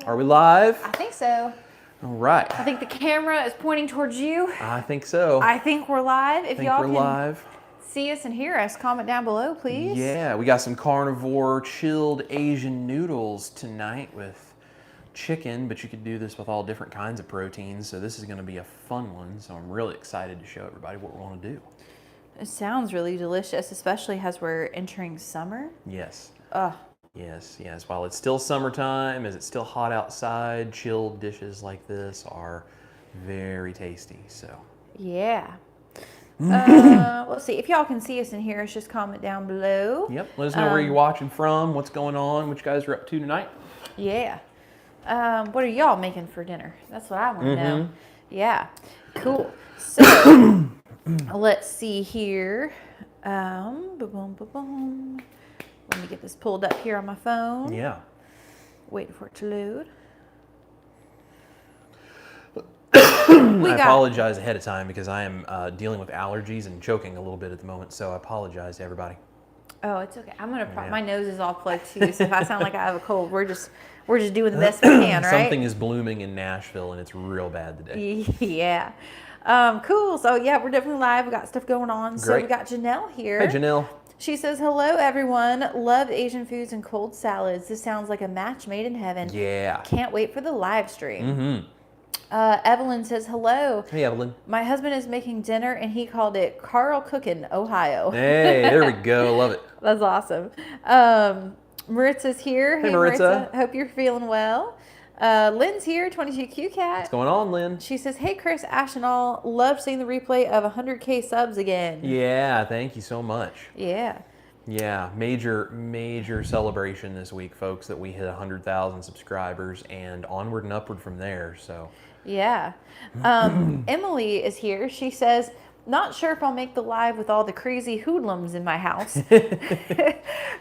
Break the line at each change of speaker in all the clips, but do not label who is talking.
Are we live?
I think so.
All right.
I think the camera is pointing towards you.
I think so.
I think we're live. If y'all can
live.
see us and hear us, comment down below, please.
Yeah, we got some carnivore chilled Asian noodles tonight with chicken, but you could do this with all different kinds of proteins, so this is going to be a fun one. So I'm really excited to show everybody what we're going to do.
It sounds really delicious, especially as we're entering summer.
Yes.
Ugh.
Yes. While it's still summertime, as it's still hot outside, chilled dishes like this are very tasty. So
Yeah. Let's see. If y'all can see us and hear us, just comment down below.
Yep. Let us know where you're watching from, what's going on, what you guys are up to tonight.
Yeah. What are y'all making for dinner? That's what I want to know. Yeah. Cool. So let's see here. Let me get this pulled up here on my phone.
Yeah.
Waiting for it to load.
I apologize ahead of time because I am dealing with allergies and choking a little bit at the moment, so I apologize to everybody.
Oh, it's okay. I'm gonna. My nose is all plugged too, so if I sound like I have a cold, we're just doing the best we can, right?
Something is blooming in Nashville, and it's real bad today.
Yeah. Cool. So yeah, we're definitely live. We got stuff going on.
Great.
So we got Janelle here.
Hey, Janelle.
She says, hello, everyone. Love Asian foods and cold salads. This sounds like a match made in heaven.
Yeah.
Can't wait for the live stream. Evelyn says, hello.
Hey, Evelyn.
My husband is making dinner, and he called it Carl Cookin', Ohio.
Hey, there we go. Love it.
That's awesome. Maritza's here.
Hey, Maritza.
Hope you're feeling well. Lynn's here, 22Q Cat.
What's going on, Lynn?
She says, hey, Chris, Ash, and all. Love seeing the replay of 100K subs again.
Yeah, thank you so much.
Yeah.
Yeah, major celebration this week, folks, that we hit 100,000 subscribers and onward and upward from there, so.
Yeah. Emily is here. She says, not sure if I'll make the live with all the crazy hoodlums in my house,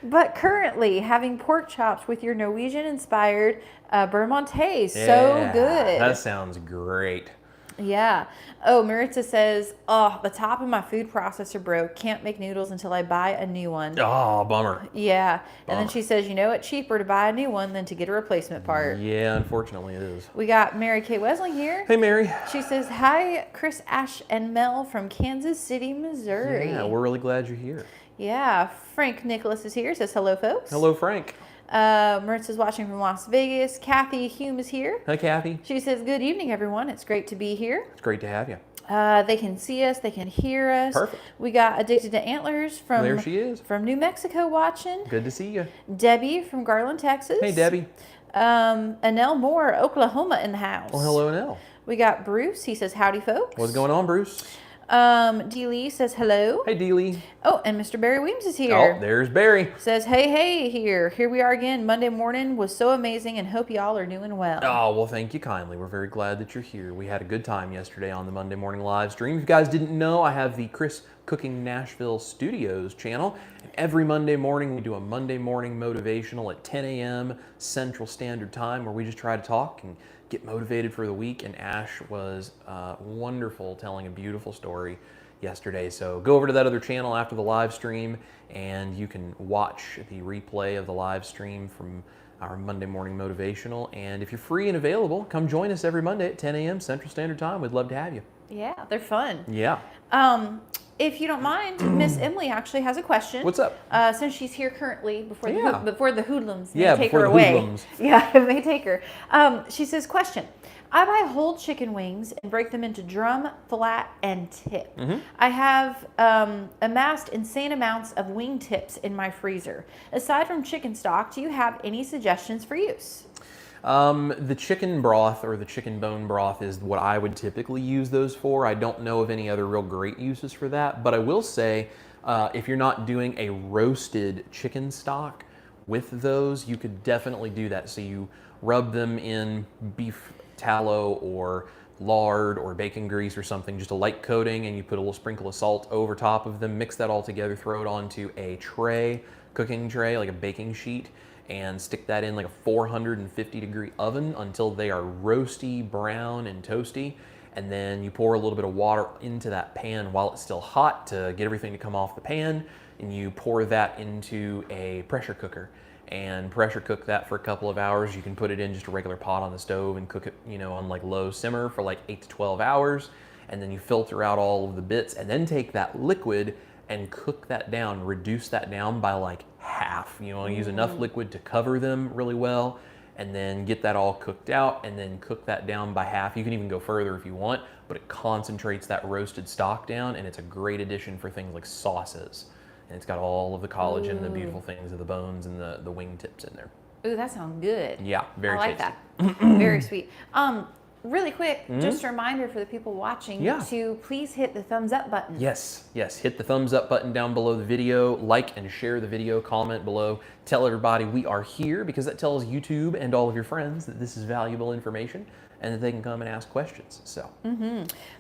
but currently having pork chops with your Norwegian-inspired Bermonte. So good.
That sounds great.
Yeah. Oh, Maritza says, oh, the top of my food processor broke. Can't make noodles until I buy a new one.
Oh, bummer.
Yeah. And then she says, you know, it's cheaper to buy a new one than to get a replacement part.
Yeah, unfortunately it is.
We got Mary Kay Wesling here.
Hey, Mary.
She says, hi, Chris, Ash, and Mel from Kansas City, Missouri.
Yeah, we're really glad you're here.
Yeah. Frank Nicholas is here. Says, hello, folks.
Hello, Frank.
Maritza's watching from Las Vegas. Kathy Hume is here.
Hi, Kathy.
She says, good evening, everyone. It's great to be here.
It's great to have you.
They can see us. They can hear us.
Perfect.
We got Addicted to Antlers from
There she is.
From New Mexico watching.
Good to see you.
Debbie from Garland, Texas.
Hey, Debbie.
Anel Moore, Oklahoma in the house.
Well, hello, Anel.
We got Bruce. He says, howdy, folks.
What's going on, Bruce?
Dee Lee says hello.
Hey, Dee Lee.
Oh, and Mr. Barry Weems is here.
Oh, there's Barry.
Says, hey, here we are again. Monday morning was so amazing and hope y'all are doing well.
Oh, well, thank you kindly. We're very glad that you're here. We had a good time yesterday on the Monday morning live stream. If you guys didn't know, I have the Chris Cooking Nashville Studios channel. And every Monday morning, we do a Monday morning motivational at 10 a.m. Central Standard Time where we just try to talk and get motivated for the week. And Ash was wonderful, telling a beautiful story yesterday. So go over to that other channel after the live stream and you can watch the replay of the live stream from our Monday morning motivational. And if you're free and available, come join us every Monday at 10 a.m. Central Standard Time. We'd love to have you.
Yeah, they're fun.
Yeah.
If you don't mind, Miss Emily actually has a question.
What's up?
Since she's here currently, before the hoodlums may
Yeah,
take
before
her
the
away.
hoodlums.
Yeah, it may take her. She says, question. I buy whole chicken wings and break them into drum, flat, and tip. I have amassed insane amounts of wing tips in my freezer. Aside from chicken stock, do you have any suggestions for use?
The chicken broth or the chicken bone broth is what I would typically use those for. I don't know of any other real great uses for that, but I will say if you're not doing a roasted chicken stock with those, you could definitely do that. So you rub them in beef tallow or lard or bacon grease or something, just a light coating, and you put a little sprinkle of salt over top of them, mix that all together, throw it onto a tray, cooking tray, like a baking sheet, and stick that in like a 450 degree oven until they are roasty, brown, and toasty. And then you pour a little bit of water into that pan while it's still hot to get everything to come off the pan, and you pour that into a pressure cooker. and pressure cook that for a couple of hours. You can put it in just a regular pot on the stove and cook it, on like low simmer for like 8 to 12 hours. And then you filter out all of the bits and then take that liquid and cook that down, reduce that down by like half. You want to use enough liquid to cover them really well, and then get that all cooked out and then cook that down by half. You can even go further if you want, but it concentrates that roasted stock down, and it's a great addition for things like sauces. And it's got all of the collagen and the beautiful things of the bones and the wing tips in there.
Ooh, that sounds good.
Yeah, very
tasty.
tasty.
I like that. Very sweet. Really quick, just a reminder for the people watching to please hit the thumbs up button.
Yes, hit the thumbs up button down below the video, like and share the video, comment below, tell everybody we are here, because that tells YouTube and all of your friends that this is valuable information and that they can come and ask questions. So,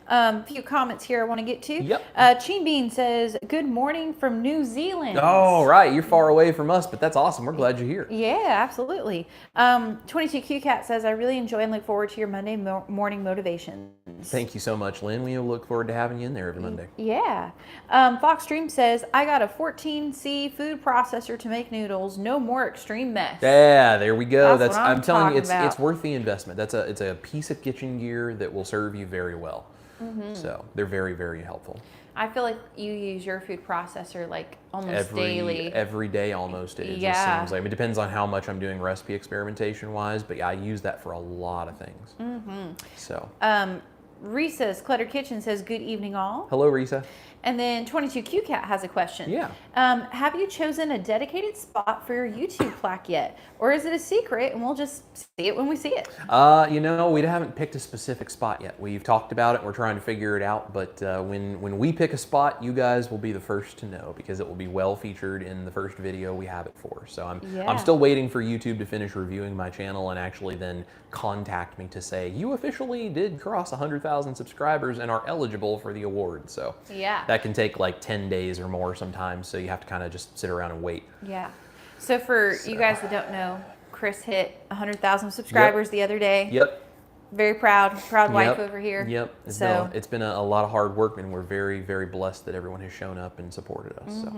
A few comments here I want to get to.
Yep.
Cheen Bean says, "Good morning from New Zealand."
Oh, right, you're far away from us, but that's awesome. We're glad you're here.
Yeah, absolutely. 22Q Cat says, "I really enjoy and look forward to your Monday morning motivations."
Thank you so much, Lynn. We look forward to having you in there every Monday.
Yeah. Fox Dream says, "I got a 14C food processor to make noodles. No more extreme mess."
Yeah, there we go.
That's what I'm
telling you,
talking
it's worth the investment. It's a piece of kitchen gear that will serve you very well. So they're very, very helpful.
I feel like you use your food processor like almost daily.
Every day almost. It just seems like. It depends on how much I'm doing recipe experimentation wise, but yeah, I use that for a lot of things. So.
Risa's Clutter Kitchen says, "Good evening, all."
Hello, Risa.
And then 22Q Cat has a question.
Yeah.
Have you chosen a dedicated spot for your YouTube plaque yet? Or is it a secret and we'll just see it when we see it?
We haven't picked a specific spot yet. We've talked about it. We're trying to figure it out. But when we pick a spot, you guys will be the first to know, because it will be well featured in the first video we have it for. So I'm still waiting for YouTube to finish reviewing my channel and actually then contact me to say, you officially did cross 100,000 subscribers and are eligible for the award. So that can take like 10 days or more sometimes. So you have to kind of just sit around and wait.
Yeah. So for you guys that don't know, Chris hit 100,000 subscribers the other day.
Yep.
Very proud wife over here.
Yep. It's been a lot of hard work, and we're very, very blessed that everyone has shown up and supported us. So,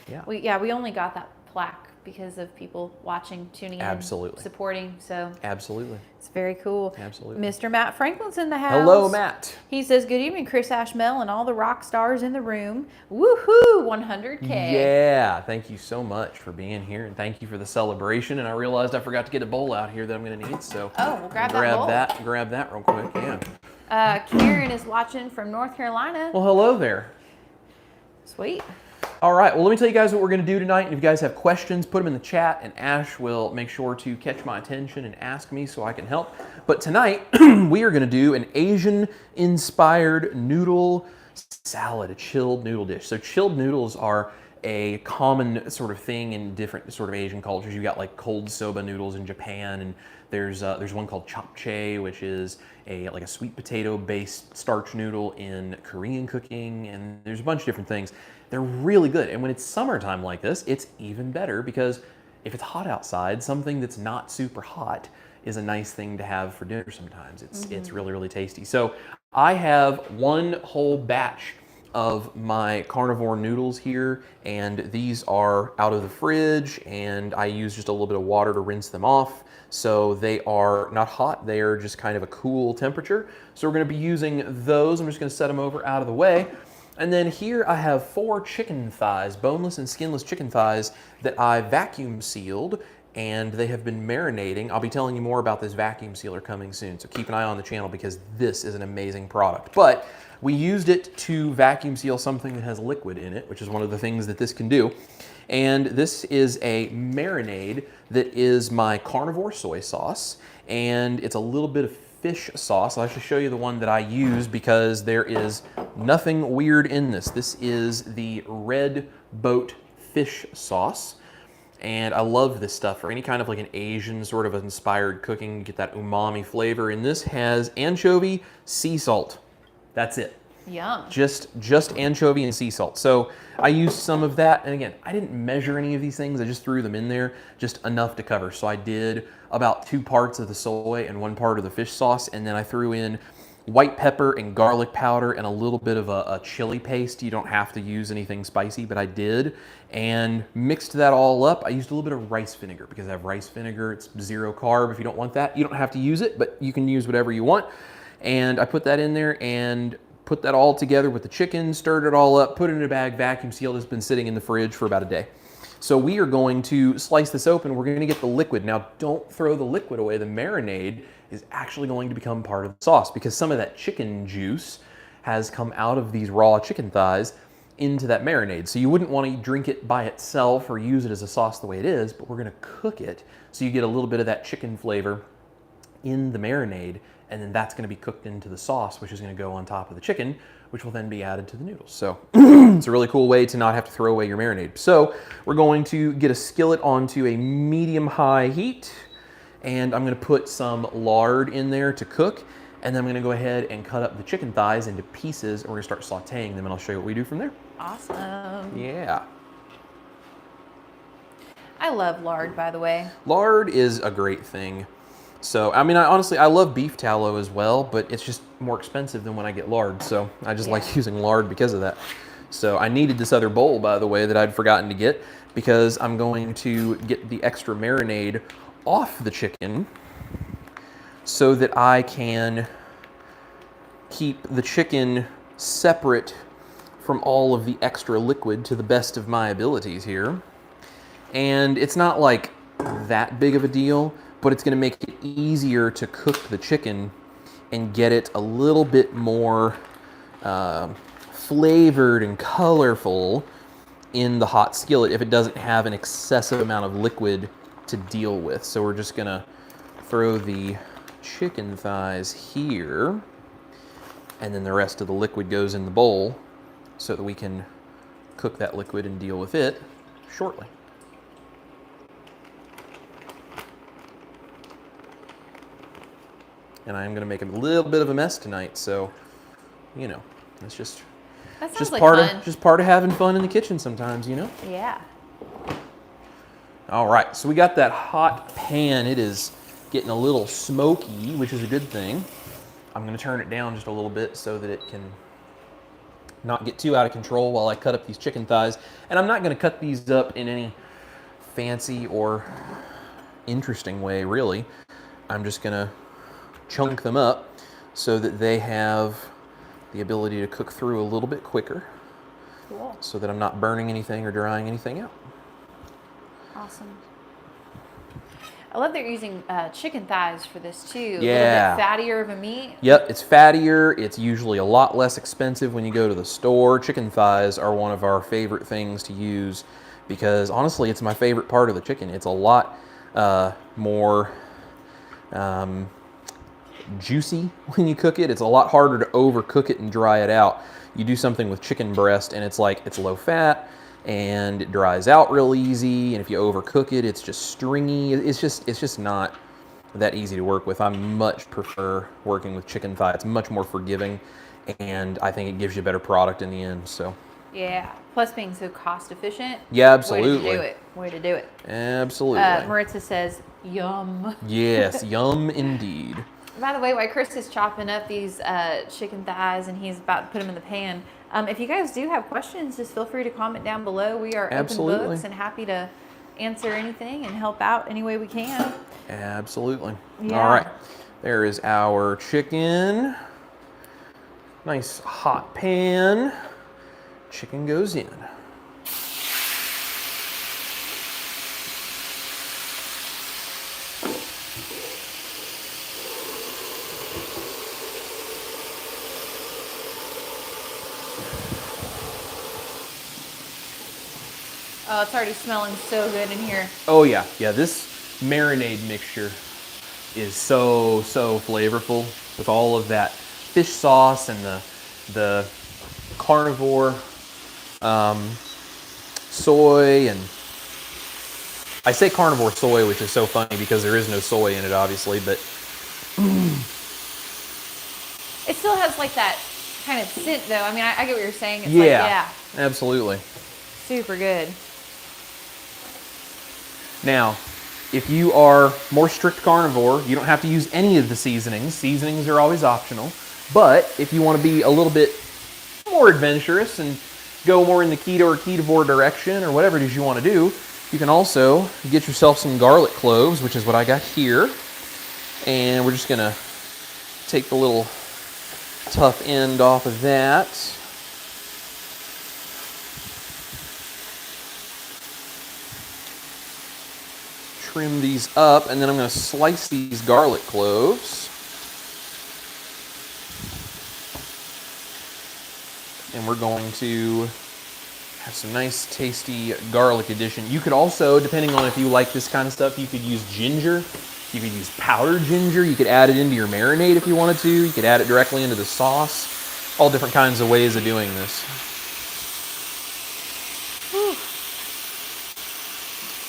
yeah.
We only got that plaque because of people watching, tuning in, supporting. So absolutely, it's very cool. Absolutely. Mr. Matt Franklin's in the house.
Hello, Matt.
He says, "Good evening, Chris Ashmel and all the rock stars in the room. Woohoo, 100K."
Yeah, thank you so much for being here, and thank you for the celebration. And I realized I forgot to get a bowl out here that I'm going to need. So
we'll grab that bowl.
Grab that real quick. Yeah.
Karen is watching from North Carolina.
Well, hello there.
Sweet.
All right, well, let me tell you guys what we're going to do tonight. If you guys have questions, put them in the chat, and Ash will make sure to catch my attention and ask me so I can help. But tonight, we are going to do an Asian-inspired noodle salad, a chilled noodle dish. So chilled noodles are a common sort of thing in different sort of Asian cultures. You got like cold soba noodles in Japan, and there's one called japchae, which is like a sweet potato-based starch noodle in Korean cooking, and there's a bunch of different things. They're really good, and when it's summertime like this, it's even better, because if it's hot outside, something that's not super hot is a nice thing to have for dinner sometimes. It's really, really tasty. So I have one whole batch of my carnivore noodles here, and these are out of the fridge, and I use just a little bit of water to rinse them off. So they are not hot, they are just kind of a cool temperature. So we're gonna be using those. I'm just gonna set them over out of the way. And then here I have 4 chicken thighs, boneless and skinless chicken thighs that I vacuum sealed, and they have been marinating. I'll be telling you more about this vacuum sealer coming soon, so keep an eye on the channel because this is an amazing product. But we used it to vacuum seal something that has liquid in it, which is one of the things that this can do. And this is a marinade that is my carnivore soy sauce, and it's a little bit of fish sauce. I'll actually show you the one that I use because there is nothing weird in this. This is the Red Boat fish sauce, and I love this stuff for any kind of like an Asian sort of inspired cooking. Get that umami flavor, and this has anchovy, sea salt. That's it.
Yum.
Just anchovy and sea salt. So I used some of that, and again, I didn't measure any of these things. I just threw them in there, just enough to cover. So I did about 2 parts of the soy and 1 part of the fish sauce, and then I threw in white pepper and garlic powder and a little bit of a chili paste. You don't have to use anything spicy, but I did. And mixed that all up. I used a little bit of rice vinegar because I have rice vinegar. It's 0 carb. If you don't want that, you don't have to use it, but you can use whatever you want. And I put that in there and put that all together with the chicken, stirred it all up, put it in a bag, vacuum sealed. It's been sitting in the fridge for about a day. So we are going to slice this open. We're going to get the liquid. Now, don't throw the liquid away. The marinade is actually going to become part of the sauce because some of that chicken juice has come out of these raw chicken thighs into that marinade. So you wouldn't want to drink it by itself or use it as a sauce the way it is, but we're going to cook it so you get a little bit of that chicken flavor in the marinade, and then that's going to be cooked into the sauce, which is going to go on top of the chicken, which will then be added to the noodles. So it's a really cool way to not have to throw away your marinade. So we're going to get a skillet onto a medium-high heat, and I'm going to put some lard in there to cook, and then I'm going to go ahead and cut up the chicken thighs into pieces, and we're going to start sauteing them, and I'll show you what we do from there.
Awesome.
Yeah.
I love lard, by the way.
Lard is a great thing. So, I mean, I love beef tallow as well, but it's just more expensive than when I get lard. So I just like using lard because of that. So I needed this other bowl, by the way, that I'd forgotten to get because I'm going to get the extra marinade off the chicken so that I can keep the chicken separate from all of the extra liquid to the best of my abilities here. And it's not like that big of a deal, but it's going to make it easier to cook the chicken and get it a little bit more flavored and colorful in the hot skillet if it doesn't have an excessive amount of liquid to deal with. So we're just going to throw the chicken thighs here, and then the rest of the liquid goes in the bowl so that we can cook that liquid and deal with it shortly. And I'm going to make a little bit of a mess tonight, so, you know, it's just part of having fun in the kitchen sometimes, you know?
Yeah.
All right, so we got that hot pan. It is getting a little smoky, which is a good thing. I'm going to turn it down just a little bit so that it can not get too out of control while I cut up these chicken thighs. And I'm not going to cut these up in any fancy or interesting way, really. I'm just going to chunk them up so that they have the ability to cook through a little bit quicker.
Cool. So
that I'm not burning anything or drying anything out.
Awesome. I love that you're using chicken thighs for this too.
Yeah.
A little bit fattier of a meat.
Yep, it's fattier. It's usually a lot less expensive when you go to the store. Chicken thighs are one of our favorite things to use because honestly, it's my favorite part of the chicken. It's a lot more juicy when you cook it. It's a lot harder to overcook it and dry it out. You do something with chicken breast and it's like it's low fat and it dries out real easy, and if you overcook it, it's just stringy. It's just not that easy to work with. I much prefer working with chicken thigh. It's much more forgiving, and I think it gives you a better product in the end. So
yeah, plus being so cost efficient.
Yeah, absolutely.
Way to do it.
Absolutely.
Maritza says, yum.
Yes, yum indeed.
By the way, while Chris is chopping up these chicken thighs and he's about to put them in the pan, if you guys do have questions, just feel free to comment down below. We are open books and happy to answer anything and help out any way we can.
Absolutely.
Yeah.
All right. There is our chicken. Nice hot pan. Chicken goes in.
Oh, it's already smelling so good in here.
Oh yeah, yeah. This marinade mixture is so flavorful with all of that fish sauce and the carnivore soy, and I say carnivore soy, which is so funny because there is no soy in it, obviously, but
it still has like that kind of scent, though. I mean, I get what you're saying. It's
yeah, absolutely.
Super good.
Now, if you are more strict carnivore, you don't have to use any of the seasonings. Seasonings are always optional. But if you want to be a little bit more adventurous and go more in the keto or ketovore direction or whatever it is you want to do, you can also get yourself some garlic cloves, which is what I got here. And we're just going to take the little tough end off of that. Trim these up, and then I'm going to slice these garlic cloves. And we're going to have some nice tasty garlic addition. You could also, depending on if you like this kind of stuff, you could use ginger. You could use powdered ginger. You could add it into your marinade if you wanted to. You could add it directly into the sauce. All different kinds of ways of doing this.
Whew.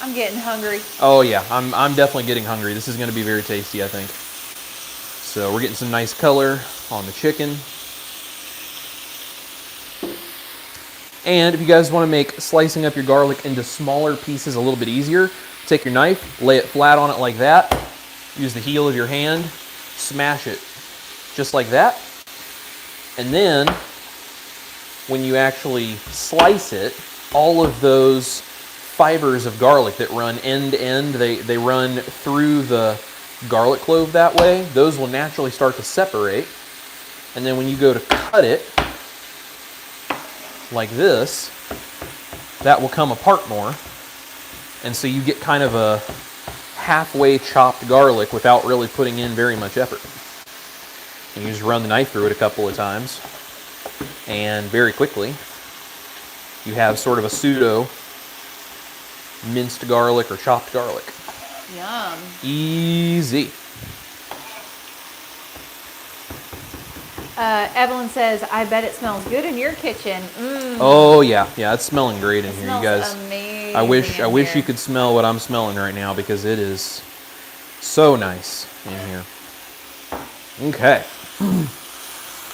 I'm getting hungry.
Oh yeah, I'm definitely getting hungry. This is going to be very tasty, I think. So we're getting some nice color on the chicken. And if you guys want to make slicing up your garlic into smaller pieces a little bit easier, take your knife, lay it flat on it like that, use the heel of your hand, smash it just like that. And then when you actually slice it, all of those fibers of garlic that run end to end, they run through the garlic clove that way, those will naturally start to separate. And then when you go to cut it, like this, that will come apart more. And so you get kind of a halfway chopped garlic without really putting in very much effort. And you just run the knife through it a couple of times, and very quickly you have sort of a pseudo minced garlic or chopped garlic.
Yum.
Easy.
Evelyn says, I bet it smells good in your kitchen.
Oh yeah, it's smelling great in here, you
Smells
guys.
amazing
I wish
in
you
here.
could smell what I'm smelling right now, because it is so nice in here. Okay.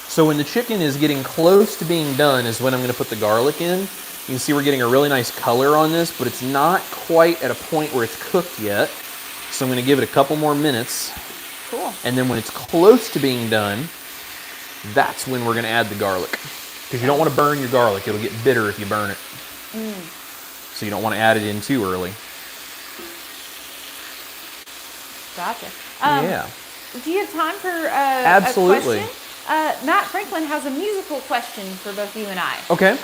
So when the chicken is getting close to being done is when I'm going to put the garlic in. You can see we're getting a really nice color on this, but it's not quite at a point where it's cooked yet. So I'm going to give it a couple more minutes.
Cool.
And then when it's close to being done, that's when we're going to add the garlic. Because you don't want to burn your garlic. It'll get bitter if you burn it. So you don't want to add it in too early.
Gotcha.
Yeah.
Do you have time for
Absolutely.
a question? Matt Franklin has a musical question for both you and I.
Okay.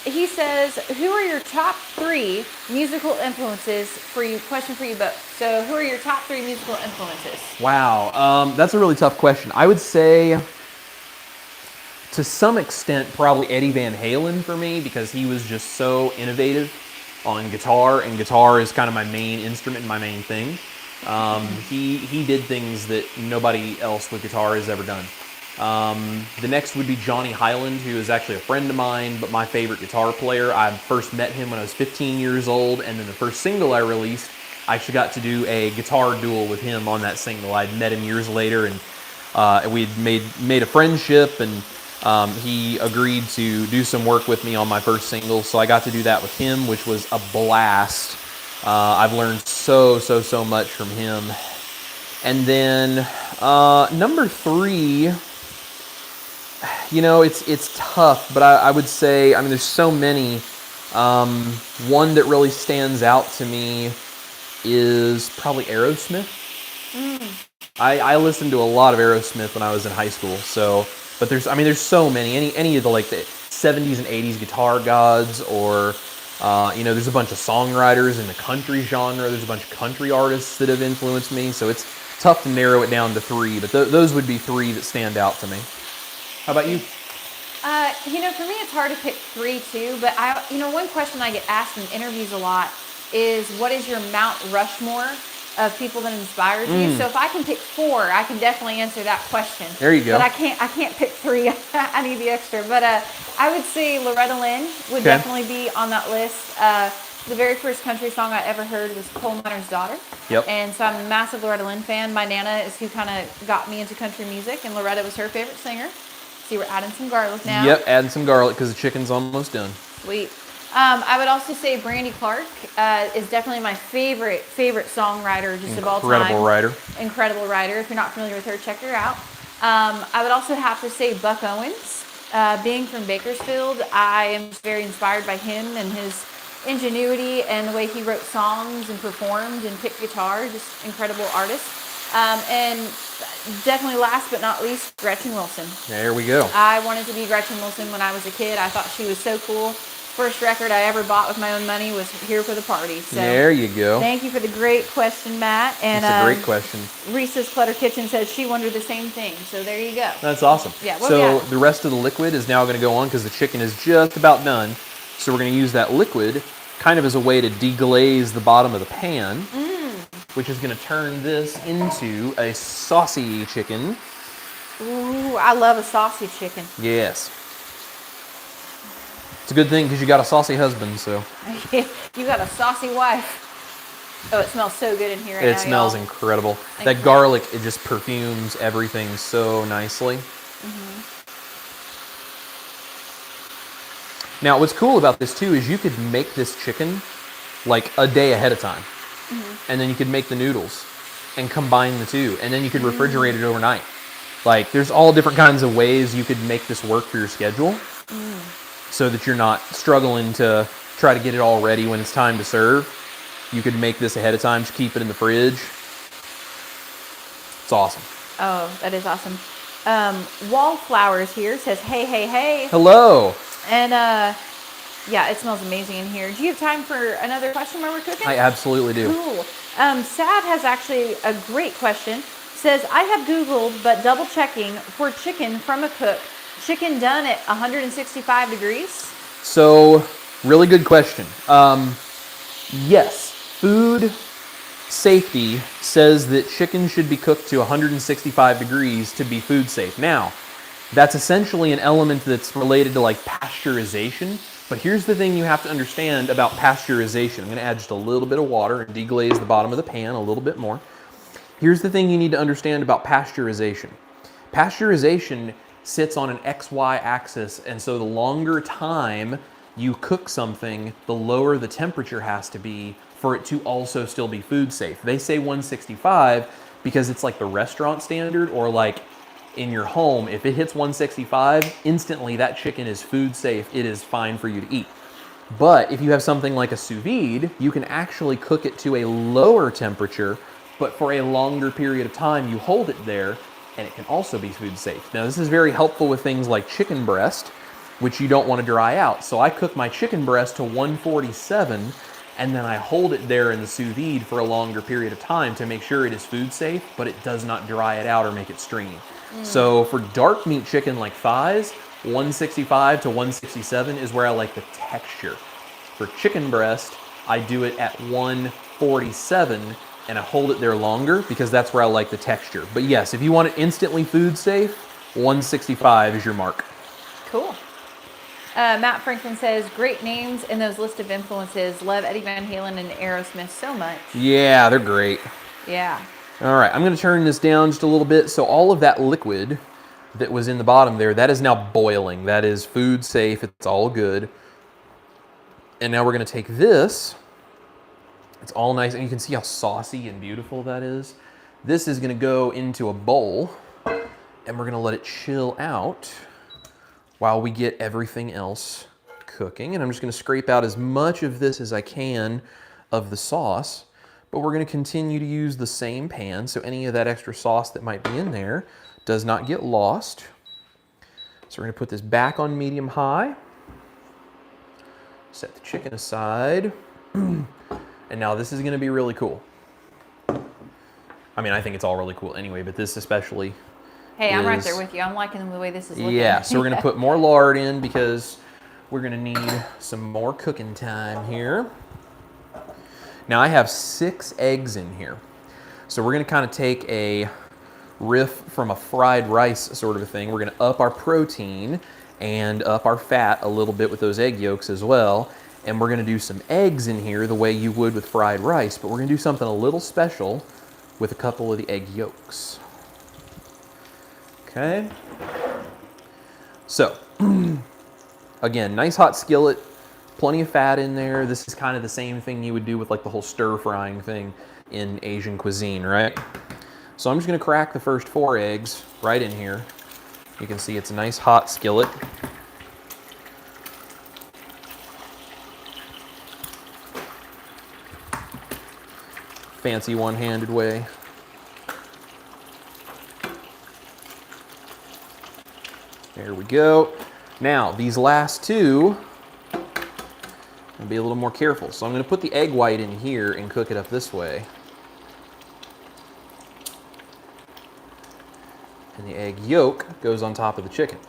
He says, who are your top 3 musical influences for you? Question for you both. So who are your top 3 musical influences?
Wow. That's a really tough question. I would say, to some extent, probably Eddie Van Halen for me, because he was just so innovative on guitar, and guitar is kind of my main instrument and my main thing. He did things that nobody else with guitar has ever done. The next would be Johnny Highland, who is actually a friend of mine, but my favorite guitar player. I first met him when I was 15 years old, and then the first single I released, I actually got to do a guitar duel with him on that single. I'd met him years later, and we'd made a friendship, and he agreed to do some work with me on my first single, so I got to do that with him, which was a blast. I've learned so much from him. And then number 3, you know, it's tough, but I would say, I mean, there's so many. One that really stands out to me is probably Aerosmith. I listened to a lot of Aerosmith when I was in high school, but there's so many. Any of the, like, the 70s and 80s guitar gods, or you know, there's a bunch of songwriters in the country genre. There's a bunch of country artists that have influenced me, so it's tough to narrow it down to 3, but those would be 3 that stand out to me. How about you?
You know, for me, it's hard to pick 3 too, but one question I get asked in interviews a lot is, what is your Mount Rushmore of people that inspired you? So if I can pick 4, I can definitely answer that question.
There you go.
But I can't pick 3. I need the extra. But I would say Loretta Lynn would definitely be on that list. The very first country song I ever heard was Coal Miner's Daughter.
Yep.
And so I'm a massive Loretta Lynn fan. My Nana is who kind of got me into country music, and Loretta was her favorite singer. See, we're adding some garlic now.
Yep, adding some garlic because the chicken's almost done.
Sweet. I would also say Brandy Clark is definitely my favorite songwriter just of all time.
Incredible writer.
Incredible writer. If you're not familiar with her, check her out. I would also have to say Buck Owens. Being from Bakersfield, I am very inspired by him and his ingenuity and the way he wrote songs and performed and picked guitar. Just incredible artist. And definitely last but not least, Gretchen Wilson.
There we go.
I wanted to be Gretchen Wilson when I was a kid. I thought she was so cool. First record I ever bought with my own money was Here for the Party. So
there you go.
Thank you for the great question, Matt. And
it's a great question.
Reese's Clutter Kitchen says she wondered the same thing. So there you go.
That's awesome.
Yeah.
So the rest of the liquid is now going to go on because the chicken is just about done. So we're going to use that liquid kind of as a way to deglaze the bottom of the pan, which is going to turn this into a saucy chicken.
Ooh, I love a saucy chicken.
Yes. It's a good thing because you got a saucy husband, so.
You got a saucy wife. Oh, it smells so good in here right now,
It smells incredible.
Thank
That garlic, it just perfumes everything so nicely. Now, what's cool about this too is you could make this chicken like a day ahead of time. And then you could make the noodles and combine the two. And then you could refrigerate it overnight. Like, there's all different kinds of ways you could make this work for your schedule. So that you're not struggling to try to get it all ready when it's time to serve. You could make this ahead of time, just keep it in the fridge. It's awesome.
Oh, that is awesome. Wallflowers here says, hey, hey, hey.
Hello.
And yeah, it smells amazing in here. Do you have time for another question while we're cooking?
I absolutely do.
Cool. Sad has actually a great question. Says, I have Googled, but double checking for chicken from a cook. Chicken done at 165 degrees?
So, really good question. Yes, food safety says that chicken should be cooked to 165 degrees to be food safe. Now, that's essentially an element that's related to like pasteurization. But here's the thing you have to understand about pasteurization. I'm going to add just a little bit of water and deglaze the bottom of the pan a little bit more. Here's the thing you need to understand about pasteurization. Pasteurization sits on an XY axis, and so the longer time you cook something, the lower the temperature has to be for it to also still be food safe. They say 165 because it's like the restaurant standard, or like in your home, if it hits 165, instantly that chicken is food safe. It is fine for you to eat. But if you have something like a sous vide, you can actually cook it to a lower temperature, but for a longer period of time, you hold it there, and it can also be food safe. Now, this is very helpful with things like chicken breast, which you don't want to dry out. So I cook my chicken breast to 147, and then I hold it there in the sous vide for a longer period of time to make sure it is food safe, but it does not dry it out or make it stringy. So for dark meat chicken like thighs, 165 to 167 is where I like the texture. For chicken breast, I do it at 147, and I hold it there longer because that's where I like the texture. But yes, if you want it instantly food safe, 165 is your mark.
Cool. Matt Franklin says, great names in those list of influences. Love Eddie Van Halen and Aerosmith so much.
Yeah, they're great.
Yeah.
All right, I'm going to turn this down just a little bit. So all of that liquid that was in the bottom there, that is now boiling. That is food safe. It's all good. And now we're going to take this. It's all nice, and you can see how saucy and beautiful that is. This is going to go into a bowl, and we're going to let it chill out while we get everything else cooking. And I'm just going to scrape out as much of this as I can of the sauce, but we're going to continue to use the same pan, so any of that extra sauce that might be in there does not get lost. So we're going to put this back on medium-high, set the chicken aside. And now this is going to be really cool. I mean, I think it's all really cool anyway, but this especially.
Hey, I'm right there with you. I'm liking the way this is looking.
Yeah, so we're going to put more lard in because we're going to need some more cooking time here. Now I have 6 eggs in here. So we're going to kind of take a riff from a fried rice sort of a thing. We're going to up our protein and up our fat a little bit with those egg yolks as well. And we're going to do some eggs in here the way you would with fried rice, but we're going to do something a little special with a couple of the egg yolks. Okay. So, again, nice hot skillet, plenty of fat in there. This is kind of the same thing you would do with like the whole stir frying thing in Asian cuisine, right? So I'm just gonna crack the first 4 eggs right in here. You can see it's a nice hot skillet. Fancy one-handed way. There we go. Now, these last 2, I'll be a little more careful. So I'm gonna put the egg white in here and cook it up this way. And the egg yolk goes on top of the chicken.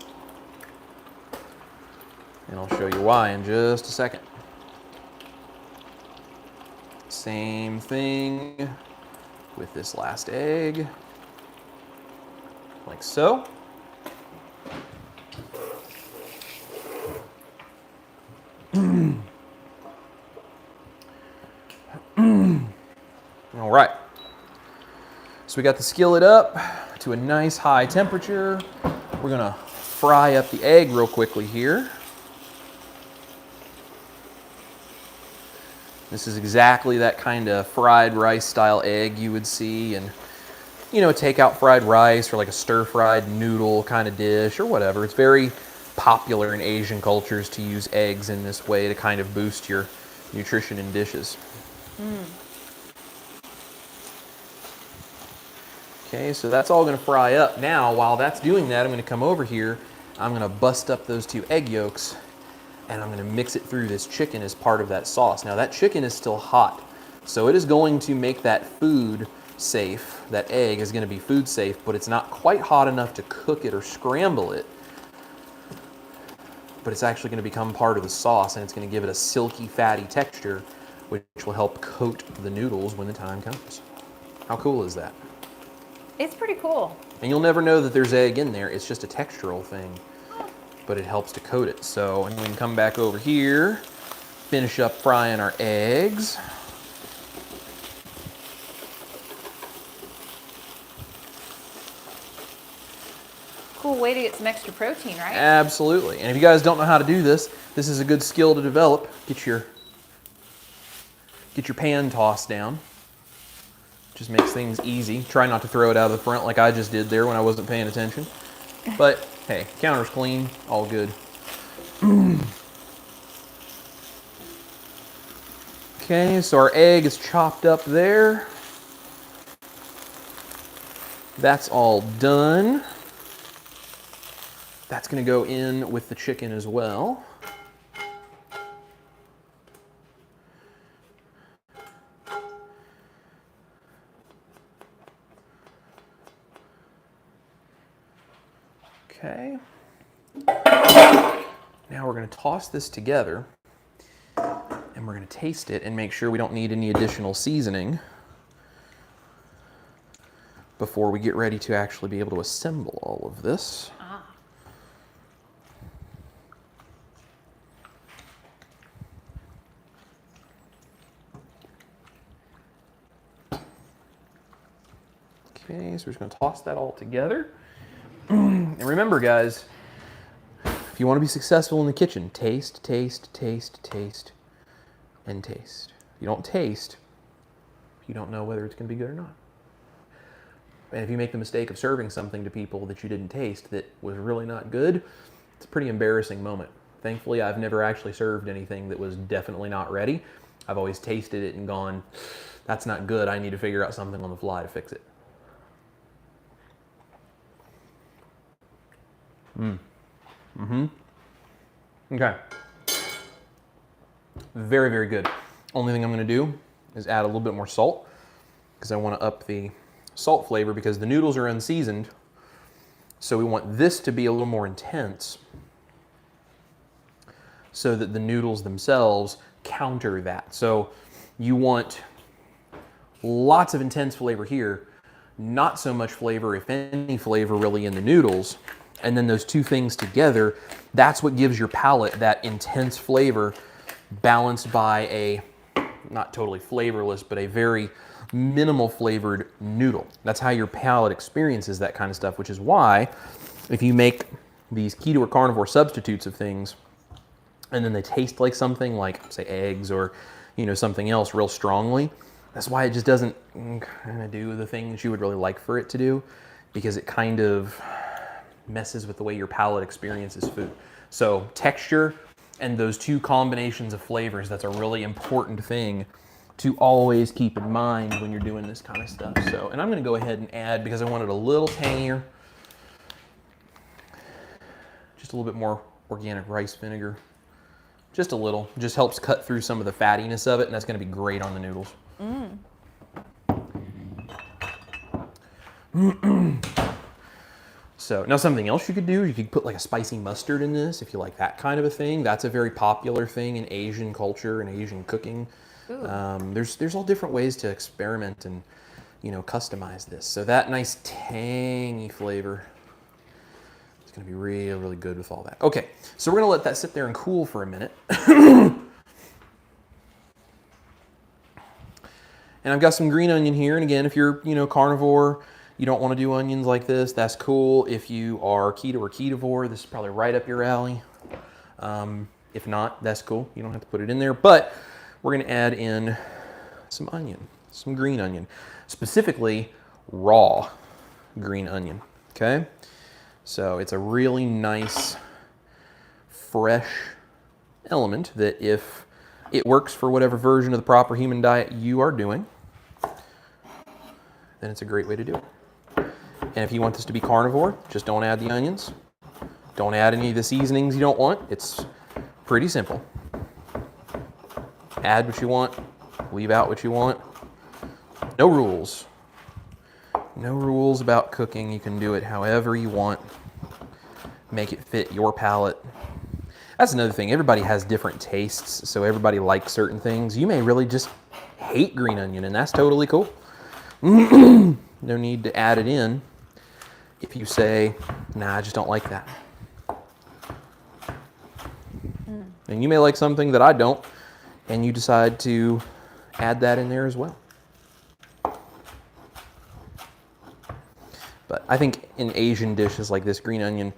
And I'll show you why in just a second. Same thing with this last egg, like so. All right. So we got the skillet up to a nice high temperature. We're gonna fry up the egg real quickly here. This is exactly that kind of fried rice style egg you would see in, you know, a takeout fried rice or like a stir-fried noodle kind of dish or whatever. It's very popular in Asian cultures to use eggs in this way to kind of boost your nutrition in dishes. Okay, so that's all gonna fry up. Now, while that's doing that, I'm gonna come over here, I'm gonna bust up those 2 egg yolks, and I'm gonna mix it through this chicken as part of that sauce. Now that chicken is still hot, so it is going to make that food safe. That egg is gonna be food safe, but it's not quite hot enough to cook it or scramble it. But it's actually gonna become part of the sauce, and it's gonna give it a silky, fatty texture, which will help coat the noodles when the time comes. How cool is that?
It's pretty cool.
And you'll never know that there's egg in there. It's just a textural thing, but it helps to coat it. So, and we can come back over here, finish up frying our eggs.
Cool way to get some extra protein, right?
Absolutely. And if you guys don't know how to do this, this is a good skill to develop. Get your pan tossed down. Just makes things easy. Try not to throw it out of the front like I just did there when I wasn't paying attention. But hey, counter's clean, all good. Okay, so our egg is chopped up there. That's all done. That's gonna go in with the chicken as well. Okay. Now we're going to toss this together and we're going to taste it and make sure we don't need any additional seasoning before we get ready to actually be able to assemble all of this. Okay, so we're just going to toss that all together. And remember, guys, if you want to be successful in the kitchen, taste, taste, taste, taste, and taste. If you don't taste, you don't know whether it's going to be good or not. And if you make the mistake of serving something to people that you didn't taste that was really not good, it's a pretty embarrassing moment. Thankfully, I've never actually served anything that was definitely not ready. I've always tasted it and gone, that's not good. I need to figure out something on the fly to fix it. Okay. Very, very good. Only thing I'm going to do is add a little bit more salt because I want to up the salt flavor because the noodles are unseasoned. So we want this to be a little more intense so that the noodles themselves counter that. So you want lots of intense flavor here, not so much flavor, if any flavor really, in the noodles. And then those two things together, that's what gives your palate that intense flavor balanced by a, not totally flavorless, but a very minimal flavored noodle. That's how your palate experiences that kind of stuff, which is why if you make these keto or carnivore substitutes of things and then they taste like something like, say, eggs or, you know, something else real strongly, That's why it just doesn't kind of do the things you would really like for it to do, because it kind of messes with the way your palate experiences food. So texture and those two combinations of flavors, that's a really important thing to always keep in mind when you're doing this kind of stuff. So, and I'm gonna go ahead and add, because I want it a little tangier, just a little bit more organic rice vinegar. Just a little, just helps cut through some of the fattiness of it, and that's gonna be great on the noodles. So now something else you could do, you could put like a spicy mustard in this if you like that kind of a thing. That's a very popular thing in Asian culture and Asian cooking. There's all different ways to experiment and, you know, customize this. So that nice tangy flavor is going to be really, really good with all that. Okay, so we're going to let that sit there and cool for a minute. And I've got some green onion here. And again, if you're, you know, carnivore, you don't want to do onions like this, that's cool. If you are keto or ketovore, this is probably right up your alley. If not, that's cool. You don't have to put it in there. But we're going to add in some onion, some green onion, specifically raw green onion, okay? So it's a really nice, fresh element that if it works for whatever version of the proper human diet you are doing, then it's a great way to do it. And if you want this to be carnivore, just don't add the onions. Don't add any of the seasonings you don't want. It's pretty simple. Add what you want, leave out what you want. No rules. No rules about cooking. You can do it however you want. Make it fit your palate. That's another thing. Everybody has different tastes, so everybody likes certain things. You may really just hate green onion, and that's totally cool. No need to add it in if you say, nah, I just don't like that. And you may like something that I don't, and you decide to add that in there as well. But I think in Asian dishes like this, green onion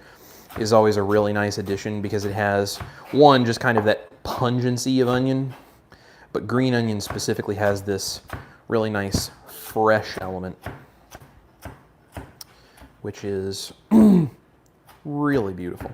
is always a really nice addition because it has, one, just kind of that pungency of onion, but green onion specifically has this really nice fresh element, which is really beautiful.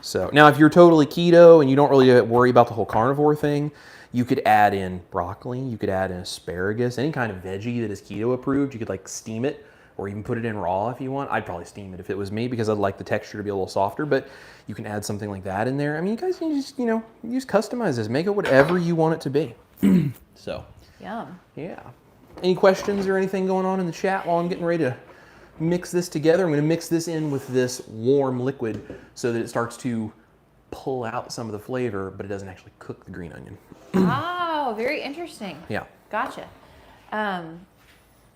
So now if you're totally keto and you don't really worry about the whole carnivore thing, you could add in broccoli, you could add in asparagus, any kind of veggie that is keto approved. You could like steam it or even put it in raw if you want. I'd probably steam it if it was me because I'd like the texture to be a little softer, but you can add something like that in there. I mean, you guys can just, you know, you just customize this, make it whatever you want it to be. So,
Yum.
yeah. Any questions or anything going on in the chat while I'm getting ready to mix this together? I'm going to mix this in with this warm liquid so that it starts to pull out some of the flavor, but it doesn't actually cook the green onion.
Oh, very interesting.
Yeah.
Gotcha.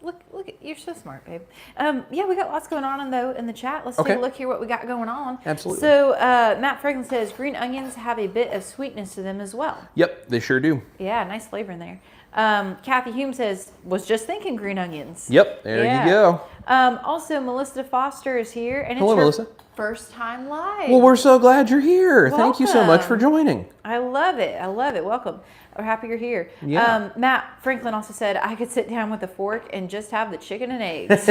Look, you're so smart, babe. Yeah, we got lots going on in the chat. Let's take a look here what we got going on.
Absolutely.
So Matt Franklin says green onions have a bit of sweetness to them as well.
Yep, they sure do.
Yeah, nice flavor in there. Kathy Hume says, was just thinking green onions.
Yep, there you go.
Also, Melissa Foster is here, and
Hello,
it's her
Melissa.
first time live.
Well, we're so glad you're here.
Welcome.
Thank you so much for joining.
I love it. I love it. Welcome. We're happy you're here.
Yeah.
Matt Franklin also said, I could sit down with a fork and just have the chicken and eggs.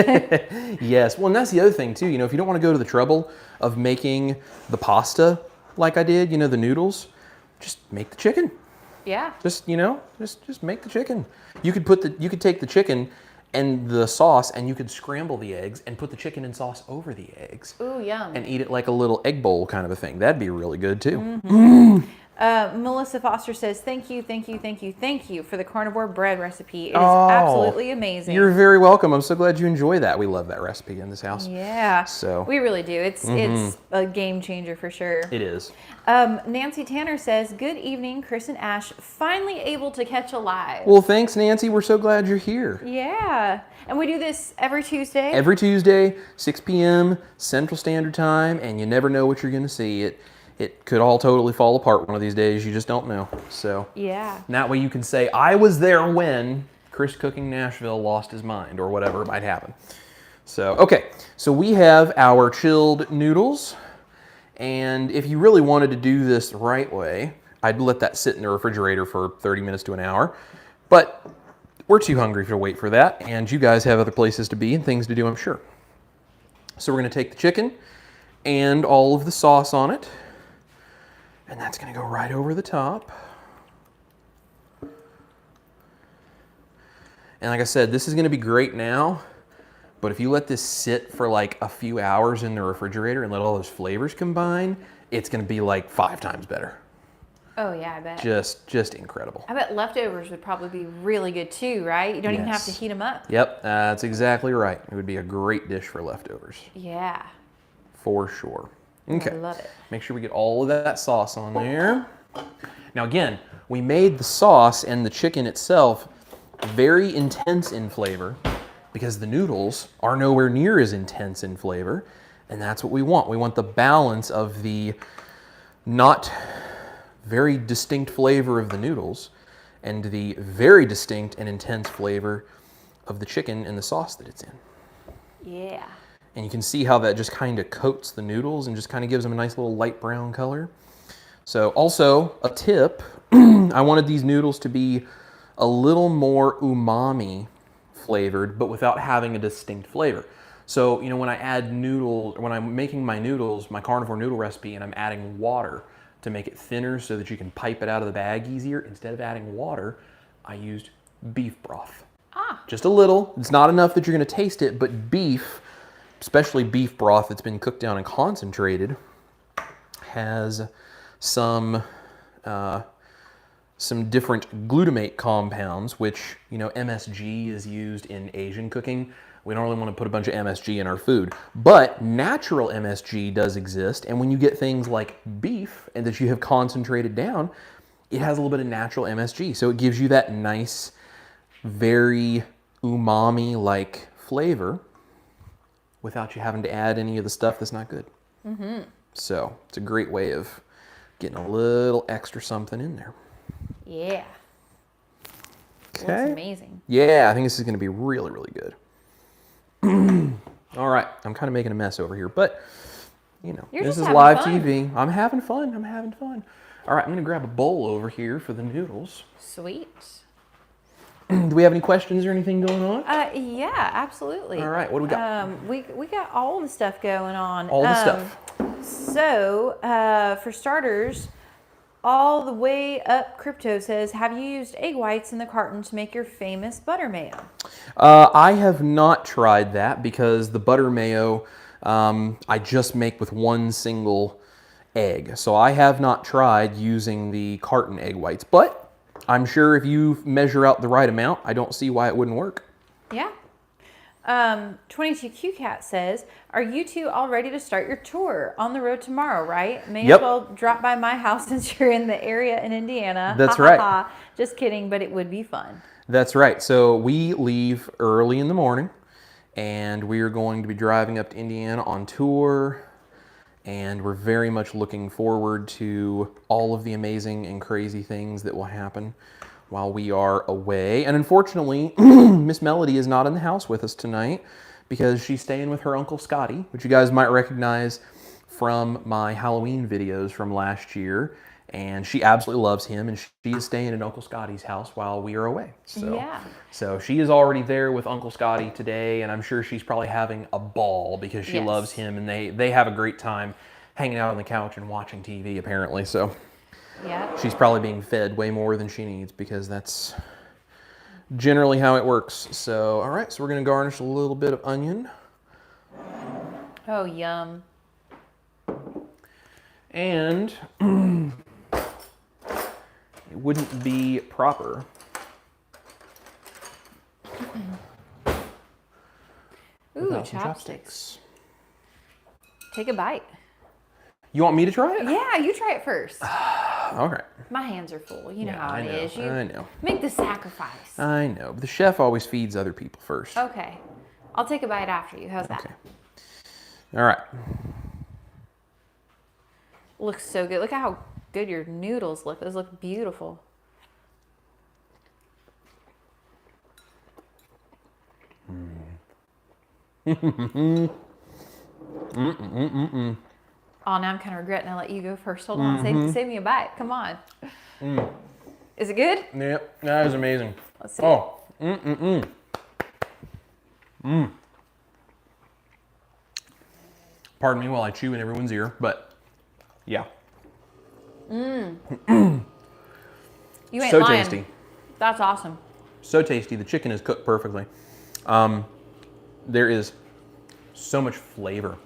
Yes. Well, and that's the other thing, too. You know, if you don't want to go to the trouble of making the pasta like I did, you know, the noodles, just make the chicken.
Yeah.
Just, you know, just make the chicken. You could take the chicken and the sauce and you could scramble the eggs and put the chicken and sauce over the eggs.
Ooh, yum.
And eat it like a little egg bowl kind of a thing. That'd be really good too.
Mm-hmm. Melissa Foster says, thank you for the carnivore bread recipe. It is absolutely amazing.
You're very welcome. I'm so glad you enjoy that. We love that recipe in this house.
Yeah.
So
we really do. It's a game changer for sure.
It is.
Nancy Tanner says, good evening, Chris and Ash. Finally able to catch a live.
Well, thanks, Nancy. We're so glad you're here.
Yeah. And we do this every Tuesday?
Every Tuesday, 6 p.m. Central Standard Time, and you never know what you're going to see. It could all totally fall apart one of these days. You just don't know. So
yeah.
And that way you can say, I was there when Chris Cooking Nashville lost his mind or whatever might happen. So, okay. So we have our chilled noodles. And if you really wanted to do this the right way, I'd let that sit in the refrigerator for 30 minutes to an hour. But we're too hungry to wait for that, and you guys have other places to be and things to do, I'm sure. So we're going to take the chicken and all of the sauce on it, and that's going to go right over the top. And like I said, this is going to be great now, but if you let this sit for like a few hours in the refrigerator and let all those flavors combine, it's going to be like 5 times better.
Oh yeah, I bet.
Just incredible.
I bet leftovers would probably be really good too, right? You don't even have to heat them up.
Yep, that's exactly right. It would be a great dish for leftovers.
Yeah.
For sure. Okay.
I love it.
Make sure we get all of that sauce on there. Now again, we made the sauce and the chicken itself very intense in flavor because the noodles are nowhere near as intense in flavor, and that's what we want. We want the balance of the not very distinct flavor of the noodles and the very distinct and intense flavor of the chicken and the sauce that it's in.
Yeah.
And you can see how that just kind of coats the noodles and just kind of gives them a nice little light brown color. So also a tip, I wanted these noodles to be a little more umami flavored, but without having a distinct flavor. So, you know, when I add noodles, when I'm making my noodles, my carnivore noodle recipe, and I'm adding water to make it thinner so that you can pipe it out of the bag easier, instead of adding water, I used beef broth. Just a little. It's not enough that you're going to taste it, but beef, especially beef broth that's been cooked down and concentrated, has some different glutamate compounds, which, you know, MSG is used in Asian cooking. We don't really want to put a bunch of MSG in our food, but natural MSG does exist. And when you get things like beef and that you have concentrated down, it has a little bit of natural MSG. So it gives you that nice, very umami-like flavor without you having to add any of the stuff that's not good. So it's a great way of getting a little extra something in there.
Yeah.
Okay.
Looks amazing.
Yeah, I think this is going to be really, really good. All right, I'm kind of making a mess over here, but you know, this is live TV. I'm having fun. I'm having fun. All right, I'm going to grab a bowl over here for the noodles.
Sweet.
Do we have any questions or anything going on?
Yeah, absolutely.
All right, what do we got?
We got all the stuff going on.
All the stuff.
So, for starters, all the way up Crypto says, have you used egg whites in the carton to make your famous butter mayo?
I have not tried that because the butter mayo I just make with one single egg. So I have not tried using the carton egg whites, but I'm sure if you measure out the right amount, I don't see why it wouldn't work.
Yeah. 22Q Cat says, are you two all ready to start your tour on the road tomorrow, right? May as well drop by my house since you're in the area in Indiana.
That's right.
Just kidding, but it would be fun.
That's right. So we leave early in the morning and we are going to be driving up to Indiana on tour, and we're very much looking forward to all of the amazing and crazy things that will happen while we are away. And unfortunately, Miss Melody is not in the house with us tonight because she's staying with her Uncle Scotty, which you guys might recognize from my Halloween videos from last year. And she absolutely loves him, and she is staying at Uncle Scotty's house while we are away. So she is already there with Uncle Scotty today, and I'm sure she's probably having a ball because she loves him, and they have a great time hanging out on the couch and watching TV, apparently. So she's probably being fed way more than she needs because that's generally how it works. So, all right, so we're going to garnish a little bit of onion.
Oh, yum.
And it wouldn't be proper
Ooh, chopsticks. Take a bite.
You want me to try it?
Yeah, you try it first.
All right.
My hands are full. You know how it is.
I know.
Make the sacrifice.
I know. But the chef always feeds other people first.
Okay. I'll take a bite after you. How's that?
Okay. All right.
Looks so good. Look how good your noodles look. Those look beautiful. Oh, now I'm kind of regretting I let you go first. Hold on. Save me a bite. Come on. Is it good?
Yep. That is amazing.
Let's see.
Oh. Pardon me while I chew in everyone's ear, but yeah.
You ain't
So
lying.
tasty.
That's awesome.
So tasty. The chicken is cooked perfectly. There is so much flavor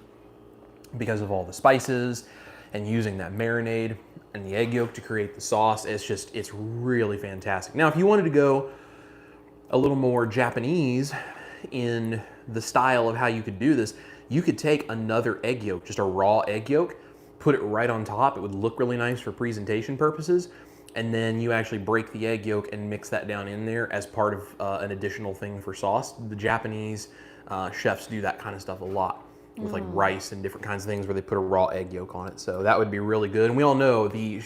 because of all the spices and using that marinade and the egg yolk to create the sauce. It's really fantastic. Now, if you wanted to go a little more Japanese in the style of how you could do this, you could take another egg yolk, just a raw egg yolk, put it right on top. It would look really nice for presentation purposes. And then you actually break the egg yolk and mix that down in there as part of an additional thing for sauce. The Japanese chefs do that kind of stuff a lot with like rice and different kinds of things where they put a raw egg yolk on it. So that would be really good. And we all know the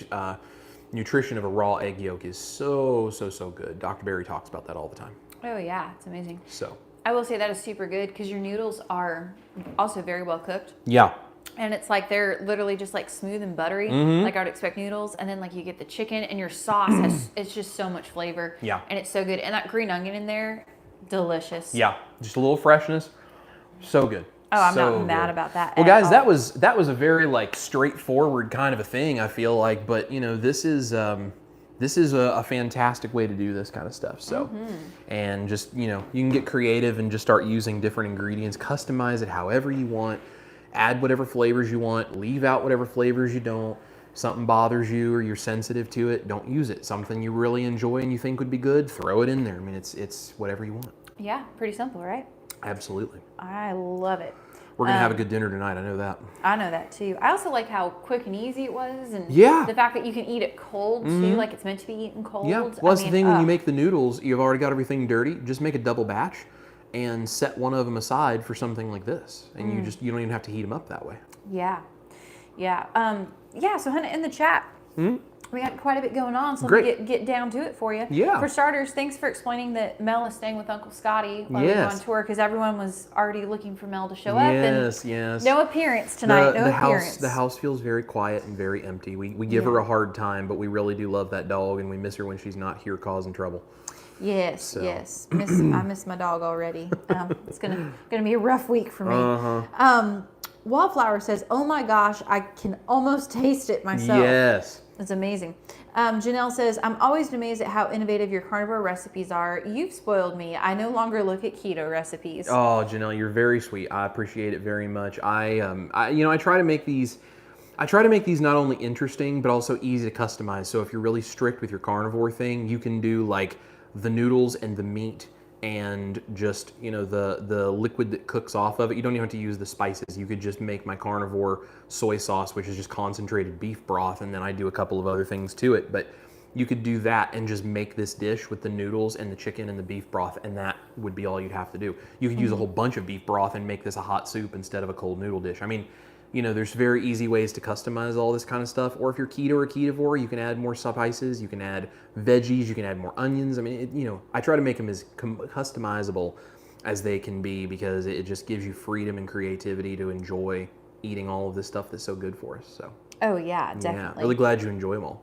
nutrition of a raw egg yolk is so good. Dr. Berry talks about that all the time.
Oh yeah, it's amazing.
So
I will say that is super good because your noodles are also very well cooked.
yeah.
And it's like they're literally just like smooth and buttery, like I would expect noodles. And then like you get the chicken and your sauce it's just so much flavor.
Yeah.
And it's so good. And that green onion in there, delicious.
Yeah, just a little freshness. So good.
Oh, I'm
So
not mad
good.
about that.
Well,
at
guys,
all.
that was a very like straightforward kind of a thing, I feel like, but you know, this is a fantastic way to do this kind of stuff. So, and just, you know, you can get creative and just start using different ingredients, customize it however you want, add whatever flavors you want, leave out whatever flavors you don't. Something bothers you or you're sensitive to it, don't use it. Something you really enjoy and you think would be good, throw it in there. I mean, it's whatever you want.
Yeah, pretty simple, right?
Absolutely.
I love it.
We're going to have a good dinner tonight, I know that.
I know that too. I also like how quick and easy it was, and
Yeah.
the fact that you can eat it cold too, like it's meant to be eaten cold.
Yeah, well, that's the thing when you make the noodles, you've already got everything dirty. Just make a double batch and set one of them aside for something like this. And you don't even have to heat them up that way.
Yeah. So Hannah, in the chat, we got quite a bit going on, so
Great.
let me get down to it for you.
Yeah.
For starters, thanks for explaining that Mel is staying with Uncle Scotty while we go on tour, because everyone was already looking for Mel to show up.
Yes,
And
yes.
no appearance tonight, no appearance.
The house feels very quiet and very empty. We give her a hard time, but we really do love that dog, and we miss her when she's not here causing trouble.
Yes, yes. I miss my dog already. It's gonna be a rough week for me. Wallflower says, "Oh my gosh, I can almost taste it myself."
Yes.
It's amazing. Janelle says, "I'm always amazed at how innovative your carnivore recipes are. You've spoiled me. I no longer look at keto recipes."
Oh, Janelle, you're very sweet. I appreciate it very much. I try to make these. I try to make these not only interesting but also easy to customize. So if you're really strict with your carnivore thing, you can do like the noodles and the meat and just, you know, the liquid that cooks off of it. You don't even have to use the spices. You could just make my carnivore soy sauce, which is just concentrated beef broth, and then I do a couple of other things to it. But you could do that and just make this dish with the noodles and the chicken and the beef broth, and that would be all you'd have to do. You could use a whole bunch of beef broth and make this a hot soup instead of a cold noodle dish. I mean, you know, there's very easy ways to customize all this kind of stuff. Or if you're keto or ketovore, you can add more spices, you can add veggies, you can add more onions. I mean, I try to make them as customizable as they can be, because it just gives you freedom and creativity to enjoy eating all of this stuff that's so good for us. So.
Oh yeah, definitely.
Yeah, really glad you enjoy them all.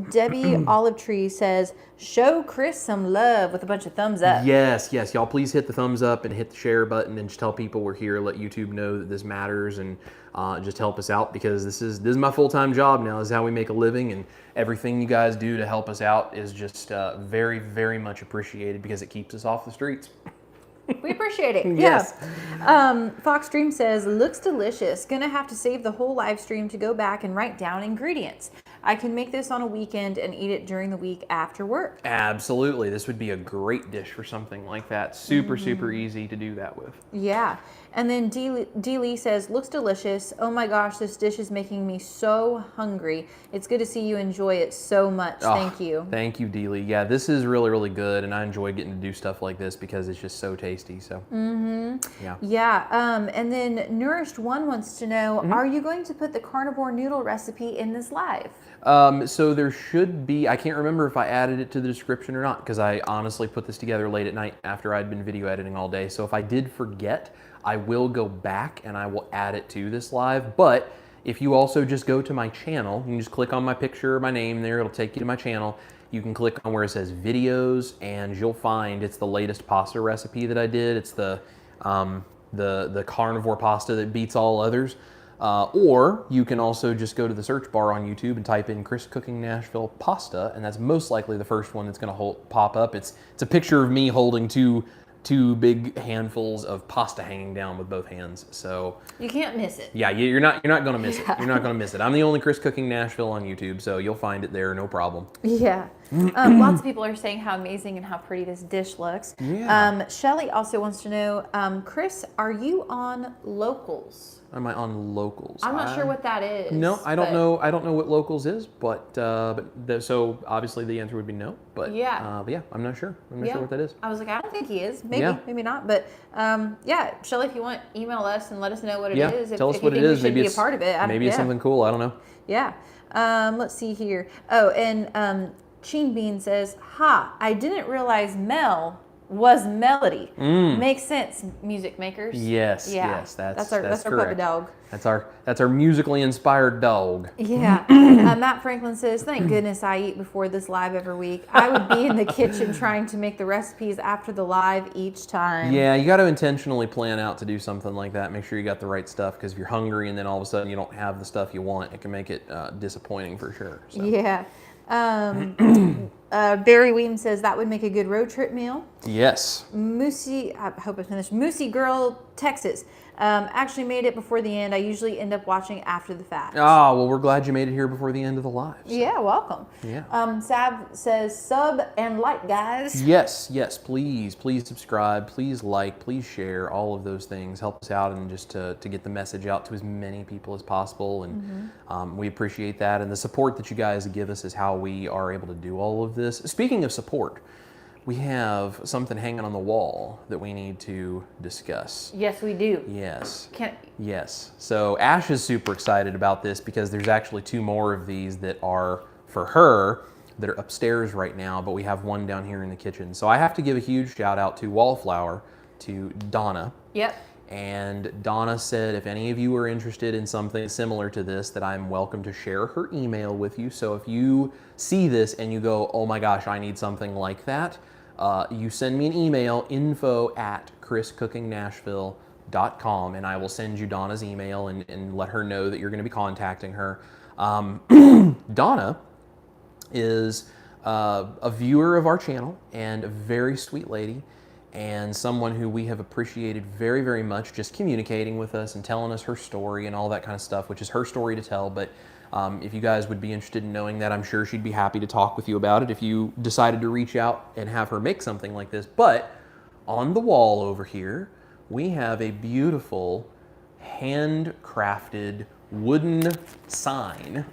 Debbie Olive Tree says, "Show Chris some love," with a bunch of thumbs up.
Yes, y'all please hit the thumbs up and hit the share button and just tell people we're here, let YouTube know that this matters, and just help us out, because this is my full-time job now. This is how we make a living, and everything you guys do to help us out is just very, very much appreciated, because it keeps us off the streets.
We appreciate it.
Yes.
Yeah. Fox Dream says, "Looks delicious. Gonna have to save the whole live stream to go back and write down ingredients. I can make this on a weekend and eat it during the week after work."
Absolutely. This would be a great dish for something like that. Super, super easy to do that with.
Yeah. And then D. Lee says, "Looks delicious. Oh my gosh, this dish is making me so hungry. It's good to see you enjoy it so much. Thank you."
Thank you, Deely. Yeah, this is really, really good, and I enjoy getting to do stuff like this because it's just so tasty. So. Yeah.
Yeah. And then Nourished One wants to know, are you going to put the carnivore noodle recipe in this live?
So there should be, I can't remember if I added it to the description or not, because I honestly put this together late at night after I'd been video editing all day. So if I did forget, I will go back and I will add it to this live. But if you also just go to my channel, you can just click on my picture or my name there, it'll take you to my channel. you can click on where it says videos, and you'll find it's the latest pasta recipe that I did. It's the carnivore pasta that beats all others. Or you can also just go to the search bar on YouTube and type in Chris Cooking Nashville pasta, and that's most likely the first one that's going to pop up. It's a picture of me holding two big handfuls of pasta hanging down with both hands. So
you can't miss it.
Yeah, you're not going to miss it. You're not going to miss it. I'm the only Chris Cooking Nashville on YouTube, so you'll find it there, no problem.
Yeah. Lots of people are saying how amazing and how pretty this dish looks.
Yeah.
Shelly also wants to know, Chris, are you on Locals?
Am I on Locals?
I'm not sure what that is.
No, I don't know. I don't know what Locals is, so obviously the answer would be no. But
yeah,
I'm not sure. I'm not sure what that is.
I was like, I don't think he is. Maybe, maybe not. But Shelly, if you want, email us and let us know what it is.
Tell us
if
what
you
it
think
is.
We should be a part of it.
Maybe it's something cool. I don't know.
Yeah. Let's see here. Oh, and Cheen Bean says, "Ha! I didn't realize Mel was Melody. Makes sense, music makers."
Yes, yes, that's
our puppy dog.
That's our musically inspired dog.
Yeah. Matt Franklin says, "Thank goodness I eat before this live every week. I would be in the kitchen trying to make the recipes after the live each time."
Yeah, you got to intentionally plan out to do something like that. Make sure you got the right stuff, because if you're hungry and then all of a sudden you don't have the stuff you want, it can make it disappointing for sure. So.
Yeah. Barry Weem says that would make a good road trip meal.
Yes.
Moosey, I hope I finished. Moosey Girl, Texas. Actually made it before the end. I usually end up watching after the fact.
Oh, well, we're glad you made it here before the end of the live. So.
Yeah, welcome.
Yeah.
Sab says sub and like, guys.
Yes, please subscribe, please like, please share, all of those things. Help us out and just to get the message out to as many people as possible. And we appreciate that. And the support that you guys give us is how we are able to do all of this. Speaking of support, we have something hanging on the wall that we need to discuss.
Yes, we do.
Yes. Yes. So Ash is super excited about this because there's actually 2 more of these that are for her that are upstairs right now, but we have one down here in the kitchen. So I have to give a huge shout out to Wallflower, to Donna.
Yep.
And Donna said if any of you are interested in something similar to this, that I'm welcome to share her email with you. So if you see this and you go, oh my gosh, I need something like that, you send me an email, info@chriscookingnashville.com, and I will send you Donna's email and let her know that you're going to be contacting her. Donna is a viewer of our channel and a very sweet lady, and someone who we have appreciated very, very much, just communicating with us and telling us her story and all that kind of stuff, which is her story to tell. But if you guys would be interested in knowing that, I'm sure she'd be happy to talk with you about it if you decided to reach out and have her make something like this. But on the wall over here, we have a beautiful handcrafted wooden sign.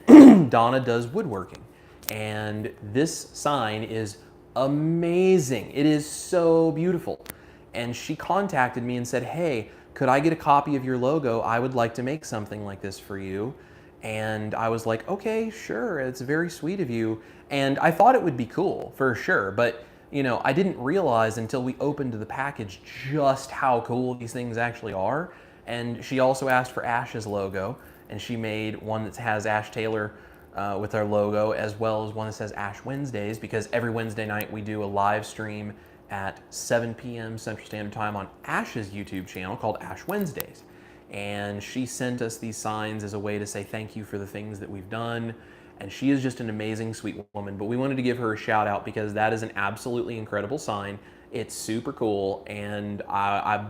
Donna does woodworking, and this sign is amazing. It is so beautiful. And she contacted me and said, hey, could I get a copy of your logo? I would like to make something like this for you. And I was like, okay, sure, it's very sweet of you. And I thought it would be cool for sure, but you know, I didn't realize until we opened the package just how cool these things actually are. And she also asked for Ash's logo, and she made one that has Ash Taylor with our logo, as well as one that says Ash Wednesdays, because every Wednesday night we do a live stream at 7 p.m. Central Standard Time on Ash's YouTube channel called Ash Wednesdays. And she sent us these signs as a way to say thank you for the things that we've done. And she is just an amazing, sweet woman. But we wanted to give her a shout out because that is an absolutely incredible sign. It's super cool, and I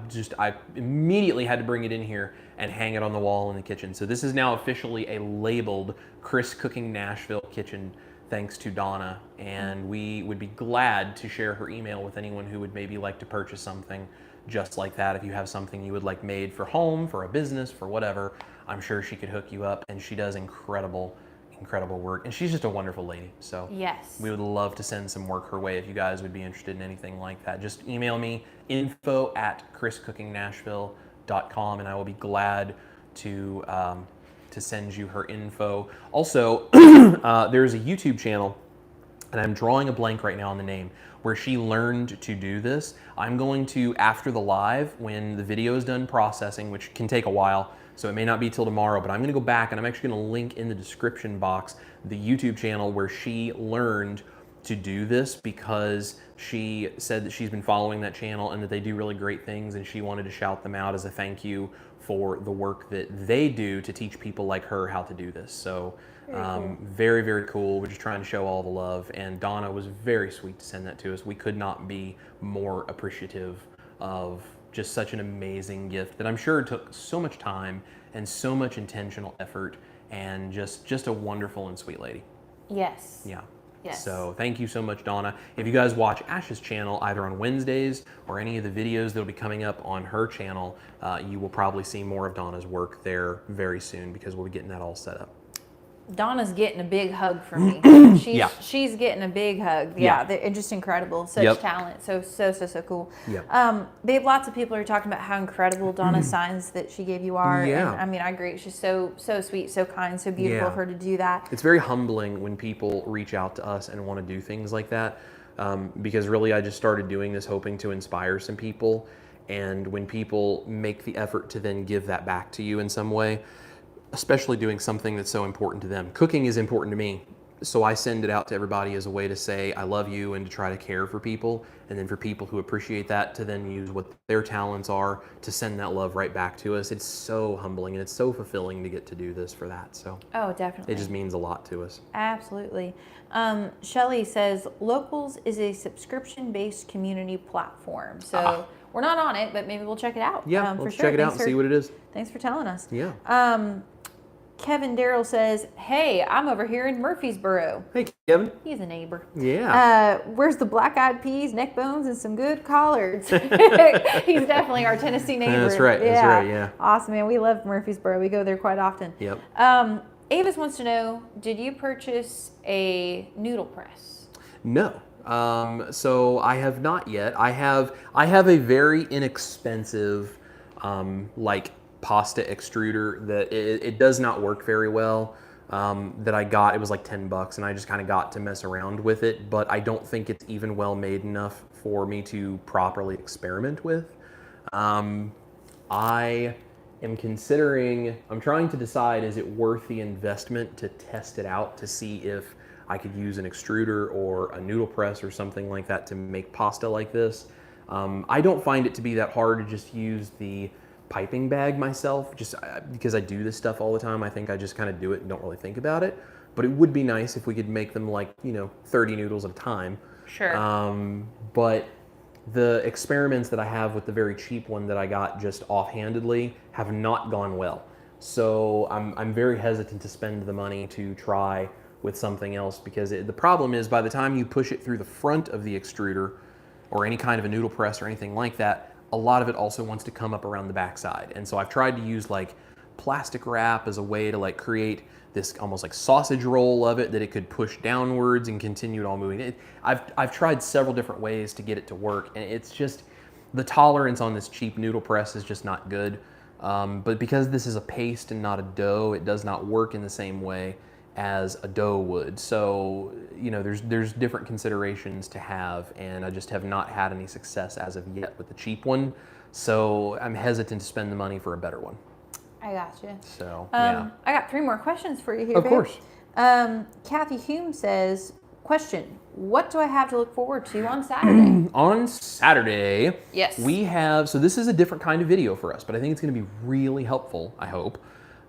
immediately had to bring it in here and hang it on the wall in the kitchen. So this is now officially a labeled Chris Cooking Nashville kitchen, thanks to Donna. And we would be glad to share her email with anyone who would maybe like to purchase something just like that. If you have something you would like made for home, for a business, for whatever, I'm sure she could hook you up. And she does incredible work, and she's just a wonderful lady. So
yes,
we would love to send some work her way if you guys would be interested in anything like that. Just email me, info@chriscookingnashville.com, and I will be glad to send you her info. Also, there's a YouTube channel, and I'm drawing a blank right now on the name, where she learned to do this. I'm going to, after the live, when the video is done processing, which can take a while, so it may not be till tomorrow, but I'm gonna go back and I'm actually gonna link in the description box the YouTube channel where she learned to do this because she said that she's been following that channel and that they do really great things, and she wanted to shout them out as a thank you for the work that they do to teach people like her how to do this. So very, very cool. We're just trying to show all the love, and Donna was very sweet to send that to us. We could not be more appreciative of just such an amazing gift that I'm sure took so much time and so much intentional effort, and just a wonderful and sweet lady.
Yes.
Yeah.
Yes.
So thank you so much, Donna. If you guys watch Ash's channel, either on Wednesdays or any of the videos that'll be coming up on her channel, you will probably see more of Donna's work there very soon, because we'll be getting that all set up.
Donna's getting a big hug from me. She's getting a big hug. Yeah, they're just incredible. Such talent. So cool.
Yep.
Babe, lots of people are talking about how incredible Donna's signs that she gave you are.
Yeah.
And I mean, I agree. She's so sweet, so kind, so beautiful of her to do that.
It's very humbling when people reach out to us and want to do things like that, because really I just started doing this hoping to inspire some people. And when people make the effort to then give that back to you in some way, especially doing something that's so important to them. Cooking is important to me, so I send it out to everybody as a way to say I love you and to try to care for people, and then for people who appreciate that to then use what their talents are to send that love right back to us. It's so humbling and it's so fulfilling to get to do this for that. So
oh, definitely.
It just means a lot to us.
Absolutely. Shelly says Locals is a subscription-based community platform. So we're not on it, but maybe we'll check it out.
Yeah, let's check it out and see what it is.
Thanks for telling us.
Yeah.
Kevin Darrell says, hey, I'm over here in Murfreesboro.
Hey, Kevin.
He's a neighbor.
Yeah.
Where's the black-eyed peas, neck bones, and some good collards? He's definitely our Tennessee neighbor.
That's right.
Yeah.
That's right, yeah.
Awesome, man. We love Murfreesboro. We go there quite often.
Yep.
Avis wants to know, did you purchase a noodle press?
No. So I have not yet. I have a very inexpensive, like pasta extruder that it does not work very well. That I got, it was like $10, and I just kind of got to mess around with it, but I don't think it's even well made enough for me to properly experiment with. I am considering, I'm trying to decide, is it worth the investment to test it out to see if I could use an extruder or a noodle press or something like that to make pasta like this. I don't find it to be that hard to just use the piping bag myself, just because I do this stuff all the time. I think I just kind of do it and don't really think about it. But it would be nice if we could make them like, 30 noodles at a time.
Sure.
But the experiments that I have with the very cheap one that I got just offhandedly have not gone well. So I'm very hesitant to spend the money to try with something else, because the problem is by the time you push it through the front of the extruder or any kind of a noodle press or anything like that, a lot of it also wants to come up around the backside. And so I've tried to use like plastic wrap as a way to like create this almost like sausage roll of it that it could push downwards and continue it all moving. I've tried several different ways to get it to work, and it's just, the tolerance on this cheap noodle press is just not good. But because this is a paste and not a dough, it does not work in the same way as a dough would. So, there's different considerations to have, and I just have not had any success as of yet with the cheap one. So I'm hesitant to spend the money for a better one.
I gotcha.
So, yeah.
I got 3 more questions for you here,
Of
babe.
course.
Kathy Hume says, question, what do I have to look forward to on Saturday?
On Saturday,
yes,
we have, so this is a different kind of video for us, but I think it's going to be really helpful, I hope.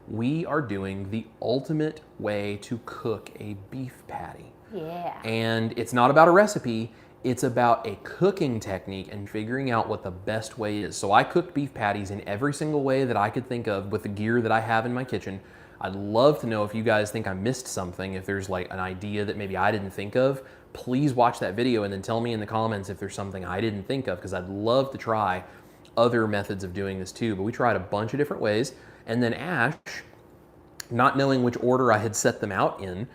We are doing the ultimate way to cook a beef patty.
Yeah.
And it's not about a recipe, it's about a cooking technique and figuring out what the best way is. So I cooked beef patties in every single way that I could think of with the gear that I have in my kitchen. I'd love to know if you guys think I missed something, if there's like an idea that maybe I didn't think of. Please watch that video and then tell me in the comments if there's something I didn't think of, because I'd love to try other methods of doing this too. But we tried a bunch of different ways. And then Ash, not knowing which order I had set them out in,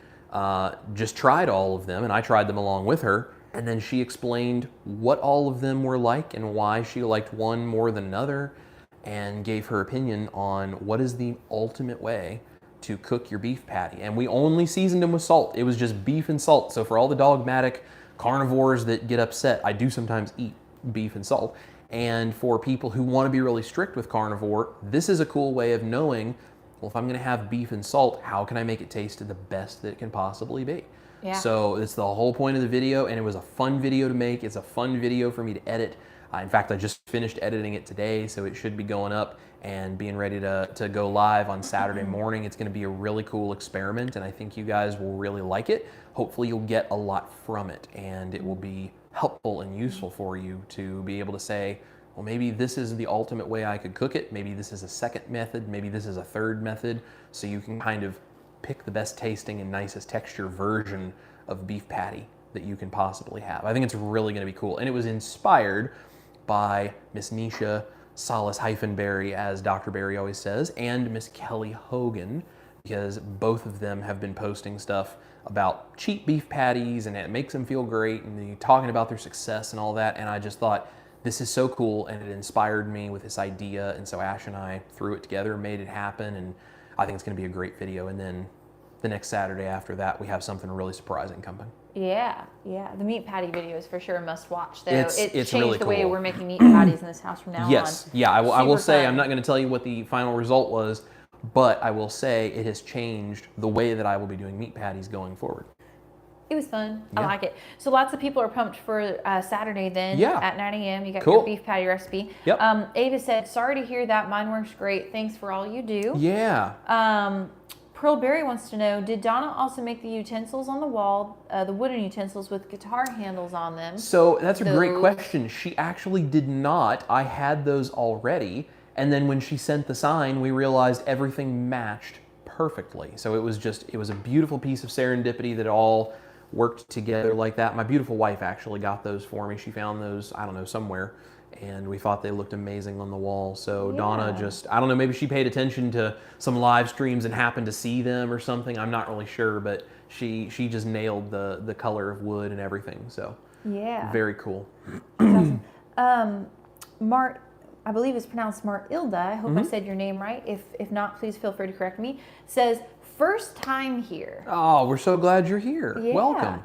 just tried all of them, and I tried them along with her. And then she explained what all of them were like and why she liked one more than another, and gave her opinion on what is the ultimate way to cook your beef patty. And we only seasoned them with salt. It was just beef and salt. So for all the dogmatic carnivores that get upset, I do sometimes eat beef and salt. And for people who want to be really strict with carnivore, this is a cool way of knowing, well, if I'm going to have beef and salt, how can I make it taste the best that it can possibly be?
Yeah.
So it's the whole point of the video, and it was a fun video to make. It's a fun video for me to edit. In fact, I just finished editing it today, so it should be going up and being ready to go live on Saturday morning. It's going to be a really cool experiment, and I think you guys will really like it. Hopefully you'll get a lot from it, and it will be helpful and useful for you to be able to say, well, maybe this is the ultimate way I could cook it. Maybe this is a second method. Maybe this is a third method. So you can kind of pick the best tasting and nicest texture version of beef patty that you can possibly have. I think it's really going to be cool. And it was inspired by Miss Nisha Salas-Berry, as Dr. Berry always says, and Miss Kelly Hogan, because both of them have been posting stuff about cheap beef patties, and it makes them feel great, and they're talking about their success and all that. And I just thought, this is so cool, and it inspired me with this idea. And so Ash and I threw it together, made it happen, and I think it's going to be a great video. And then the next Saturday after that, we have something really surprising coming.
Yeah. The meat patty video is for sure a must watch, though.
It's
changed
really
the way
cool.
we're making meat patties in this house from now on.
Yes, yeah, I will say,
fun.
I'm not going to tell you what the final result was, but I will say it has changed the way that I will be doing meat patties going forward.
It was fun.
Yeah.
I like it. So lots of people are pumped for Saturday then at 9 a.m. You got
Cool.
your beef patty recipe.
Yep.
Ava said, sorry to hear that. Mine works great. Thanks for all you do.
Yeah.
Pearl Berry wants to know, did Donna also make the utensils on the wall, the wooden utensils with guitar handles on them?
So that's a great question. She actually did not. I had those already. And then when she sent the sign, we realized everything matched perfectly. So it was a beautiful piece of serendipity that all worked together like that. My beautiful wife actually got those for me. She found those, I don't know, somewhere. And we thought they looked amazing on the wall. So
Yeah.
Donna just, I don't know, maybe she paid attention to some live streams and happened to see them or something. I'm not really sure, but she just nailed the color of wood and everything. So
Yeah.
very cool.
That's awesome. Mart, I believe it's pronounced Martilda. I hope I said your name right. If not, please feel free to correct me. Says, first time here.
Oh, we're so glad you're here.
Yeah.
Welcome.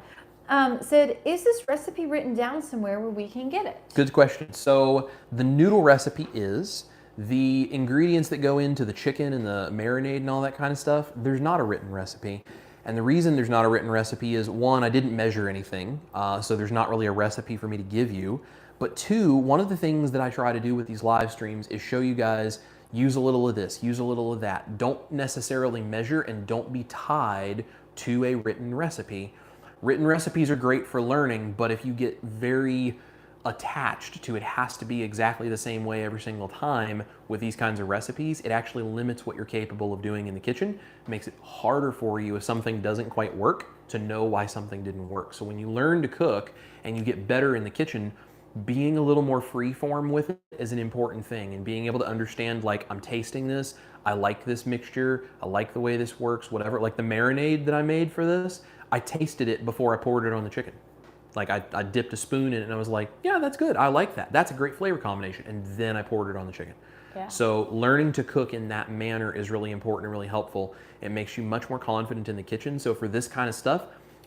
Said, is this recipe written down somewhere where we can get it?
Good question. So the noodle recipe is the ingredients that go into the chicken and the marinade and all that kind of stuff. There's not a written recipe. And the reason there's not a written recipe is, one, I didn't measure anything. So there's not really a recipe for me to give you. But two, one of the things that I try to do with these live streams is show you guys, use a little of this, use a little of that. Don't necessarily measure and don't be tied to a written recipe. Written recipes are great for learning, but if you get very attached to it has to be exactly the same way every single time with these kinds of recipes, it actually limits what you're capable of doing in the kitchen. It makes it harder for you if something doesn't quite work to know why something didn't work. So when you learn to cook and you get better in the kitchen, being a little more free form with it is an important thing, and being able to understand, like, I'm tasting this, I like this mixture, I like the way this works, whatever. Like the marinade that I made for this, I tasted it before I poured it on the chicken. Like I dipped a spoon in it and I was like, yeah, that's good. I like that. That's a great flavor combination. And then I poured it on the chicken.
Yeah.
So learning to cook in that manner is really important and really helpful. It makes you much more confident in the kitchen. So for this kind of stuff,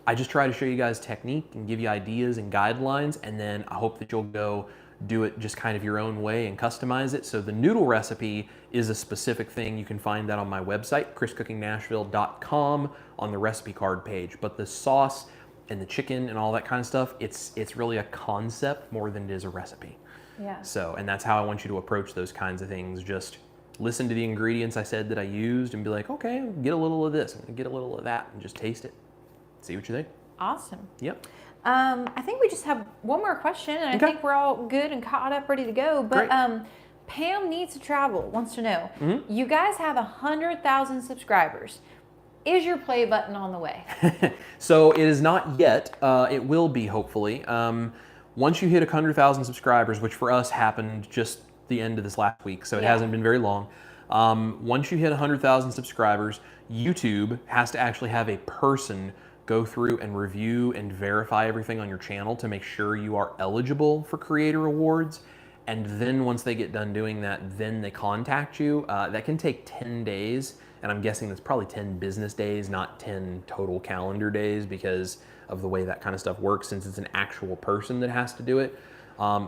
I just try to show you guys technique and give you ideas and guidelines. And then I hope that you'll go do it just kind of your own way and customize it. So the noodle recipe is a specific thing. You can find that on my website, chriscookingnashville.com, on the recipe card page. But the sauce and the chicken and all that kind of stuff, it's really a concept more than it is a recipe.
Yeah.
So, and that's how I want you to approach those kinds of things. Just listen to the ingredients I said that I used and be like, okay, get a little of this and get a little of that and just taste it. See what you think.
Awesome.
Yep.
I think we just have one more question, and
Okay.
I think we're all good and caught up, ready to go. But
Great.
Pam needs to travel, wants to know, you guys have 100,000 subscribers. Is your play button on the way?
So it is not yet. It will be, hopefully. Once you hit 100,000 subscribers, which for us happened just the end of this last week, so it hasn't been very long. Once you hit 100,000 subscribers, YouTube has to actually have a person go through and review and verify everything on your channel to make sure you are eligible for creator awards. And then once they get done doing that, then they contact you. That can take 10 days. And I'm guessing that's probably 10 business days, not 10 total calendar days, because of the way that kind of stuff works, since it's an actual person that has to do it.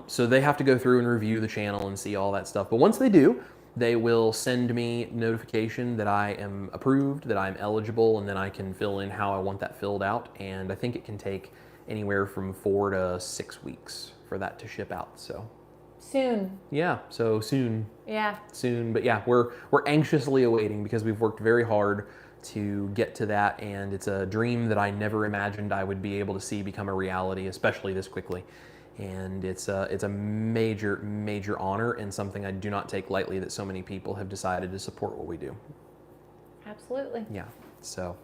So they have to go through and review the channel and see all that stuff. But once they do, They will send me notification that I am approved, that I'm eligible, and then I can fill in how I want that filled out. And I think it can take anywhere from 4 to 6 weeks for that to ship out. So
Soon.
yeah, so soon.
Yeah.
Soon, but yeah, we're anxiously awaiting because we've worked very hard to get to that, and it's a dream that I never imagined I would be able to see become a reality, especially this quickly. And it's a major, major honor and something I do not take lightly that so many people have decided to support what we do.
Absolutely.
Yeah, so.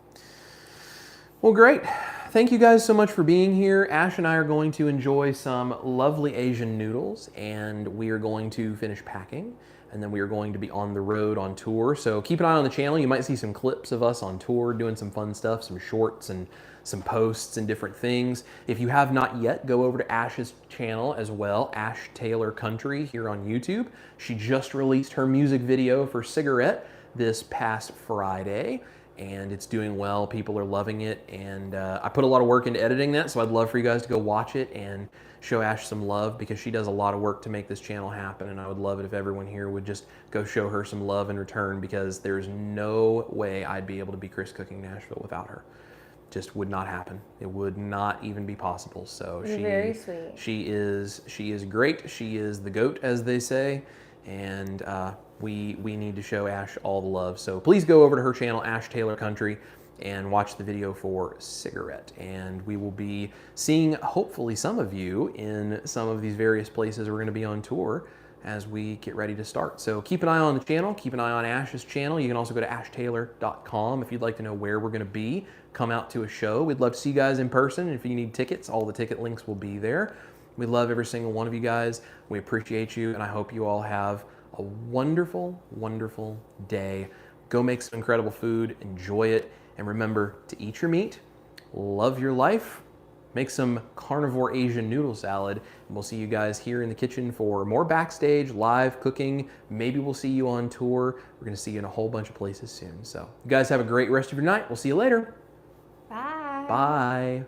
Well, great. Thank you guys so much for being here. Ash and I are going to enjoy some lovely Asian noodles, and we are going to finish packing, and then we are going to be on the road on tour. So keep an eye on the channel. You might see some clips of us on tour doing some fun stuff, some shorts and some posts and different things. If you have not yet, go over to Ash's channel as well, Ash Taylor Country here on YouTube. She just released her music video for Cigarette this past Friday, and it's doing well. People are loving it, and I put a lot of work into editing that, so I'd love for you guys to go watch it and show Ash some love, because she does a lot of work to make this channel happen, and I would love it if everyone here would just go show her some love in return, because there's no way I'd be able to be Chris Cooking Nashville without her. Just would not happen. It would not even be possible. So
You're very sweet.
She is great. She is the GOAT, as they say, and we need to show Ash all the love. So please go over to her channel, Ash Taylor Country, and watch the video for Cigarette. And we will be seeing, hopefully, some of you in some of these various places we're going to be on tour as we get ready to start. So keep an eye on the channel, keep an eye on Ash's channel. You can also go to ashtaylor.com if you'd like to know where we're going to be. Come out to a show. We'd love to see you guys in person. If you need tickets, all the ticket links will be there. We love every single one of you guys. We appreciate you, and I hope you all have a wonderful, wonderful day. Go make some incredible food, enjoy it, and remember to eat your meat, love your life, make some carnivore Asian noodle salad, and we'll see you guys here in the kitchen for more backstage, live cooking. Maybe we'll see you on tour. We're gonna see you in a whole bunch of places soon. So you guys have a great rest of your night. We'll see you later.
Bye.
Bye.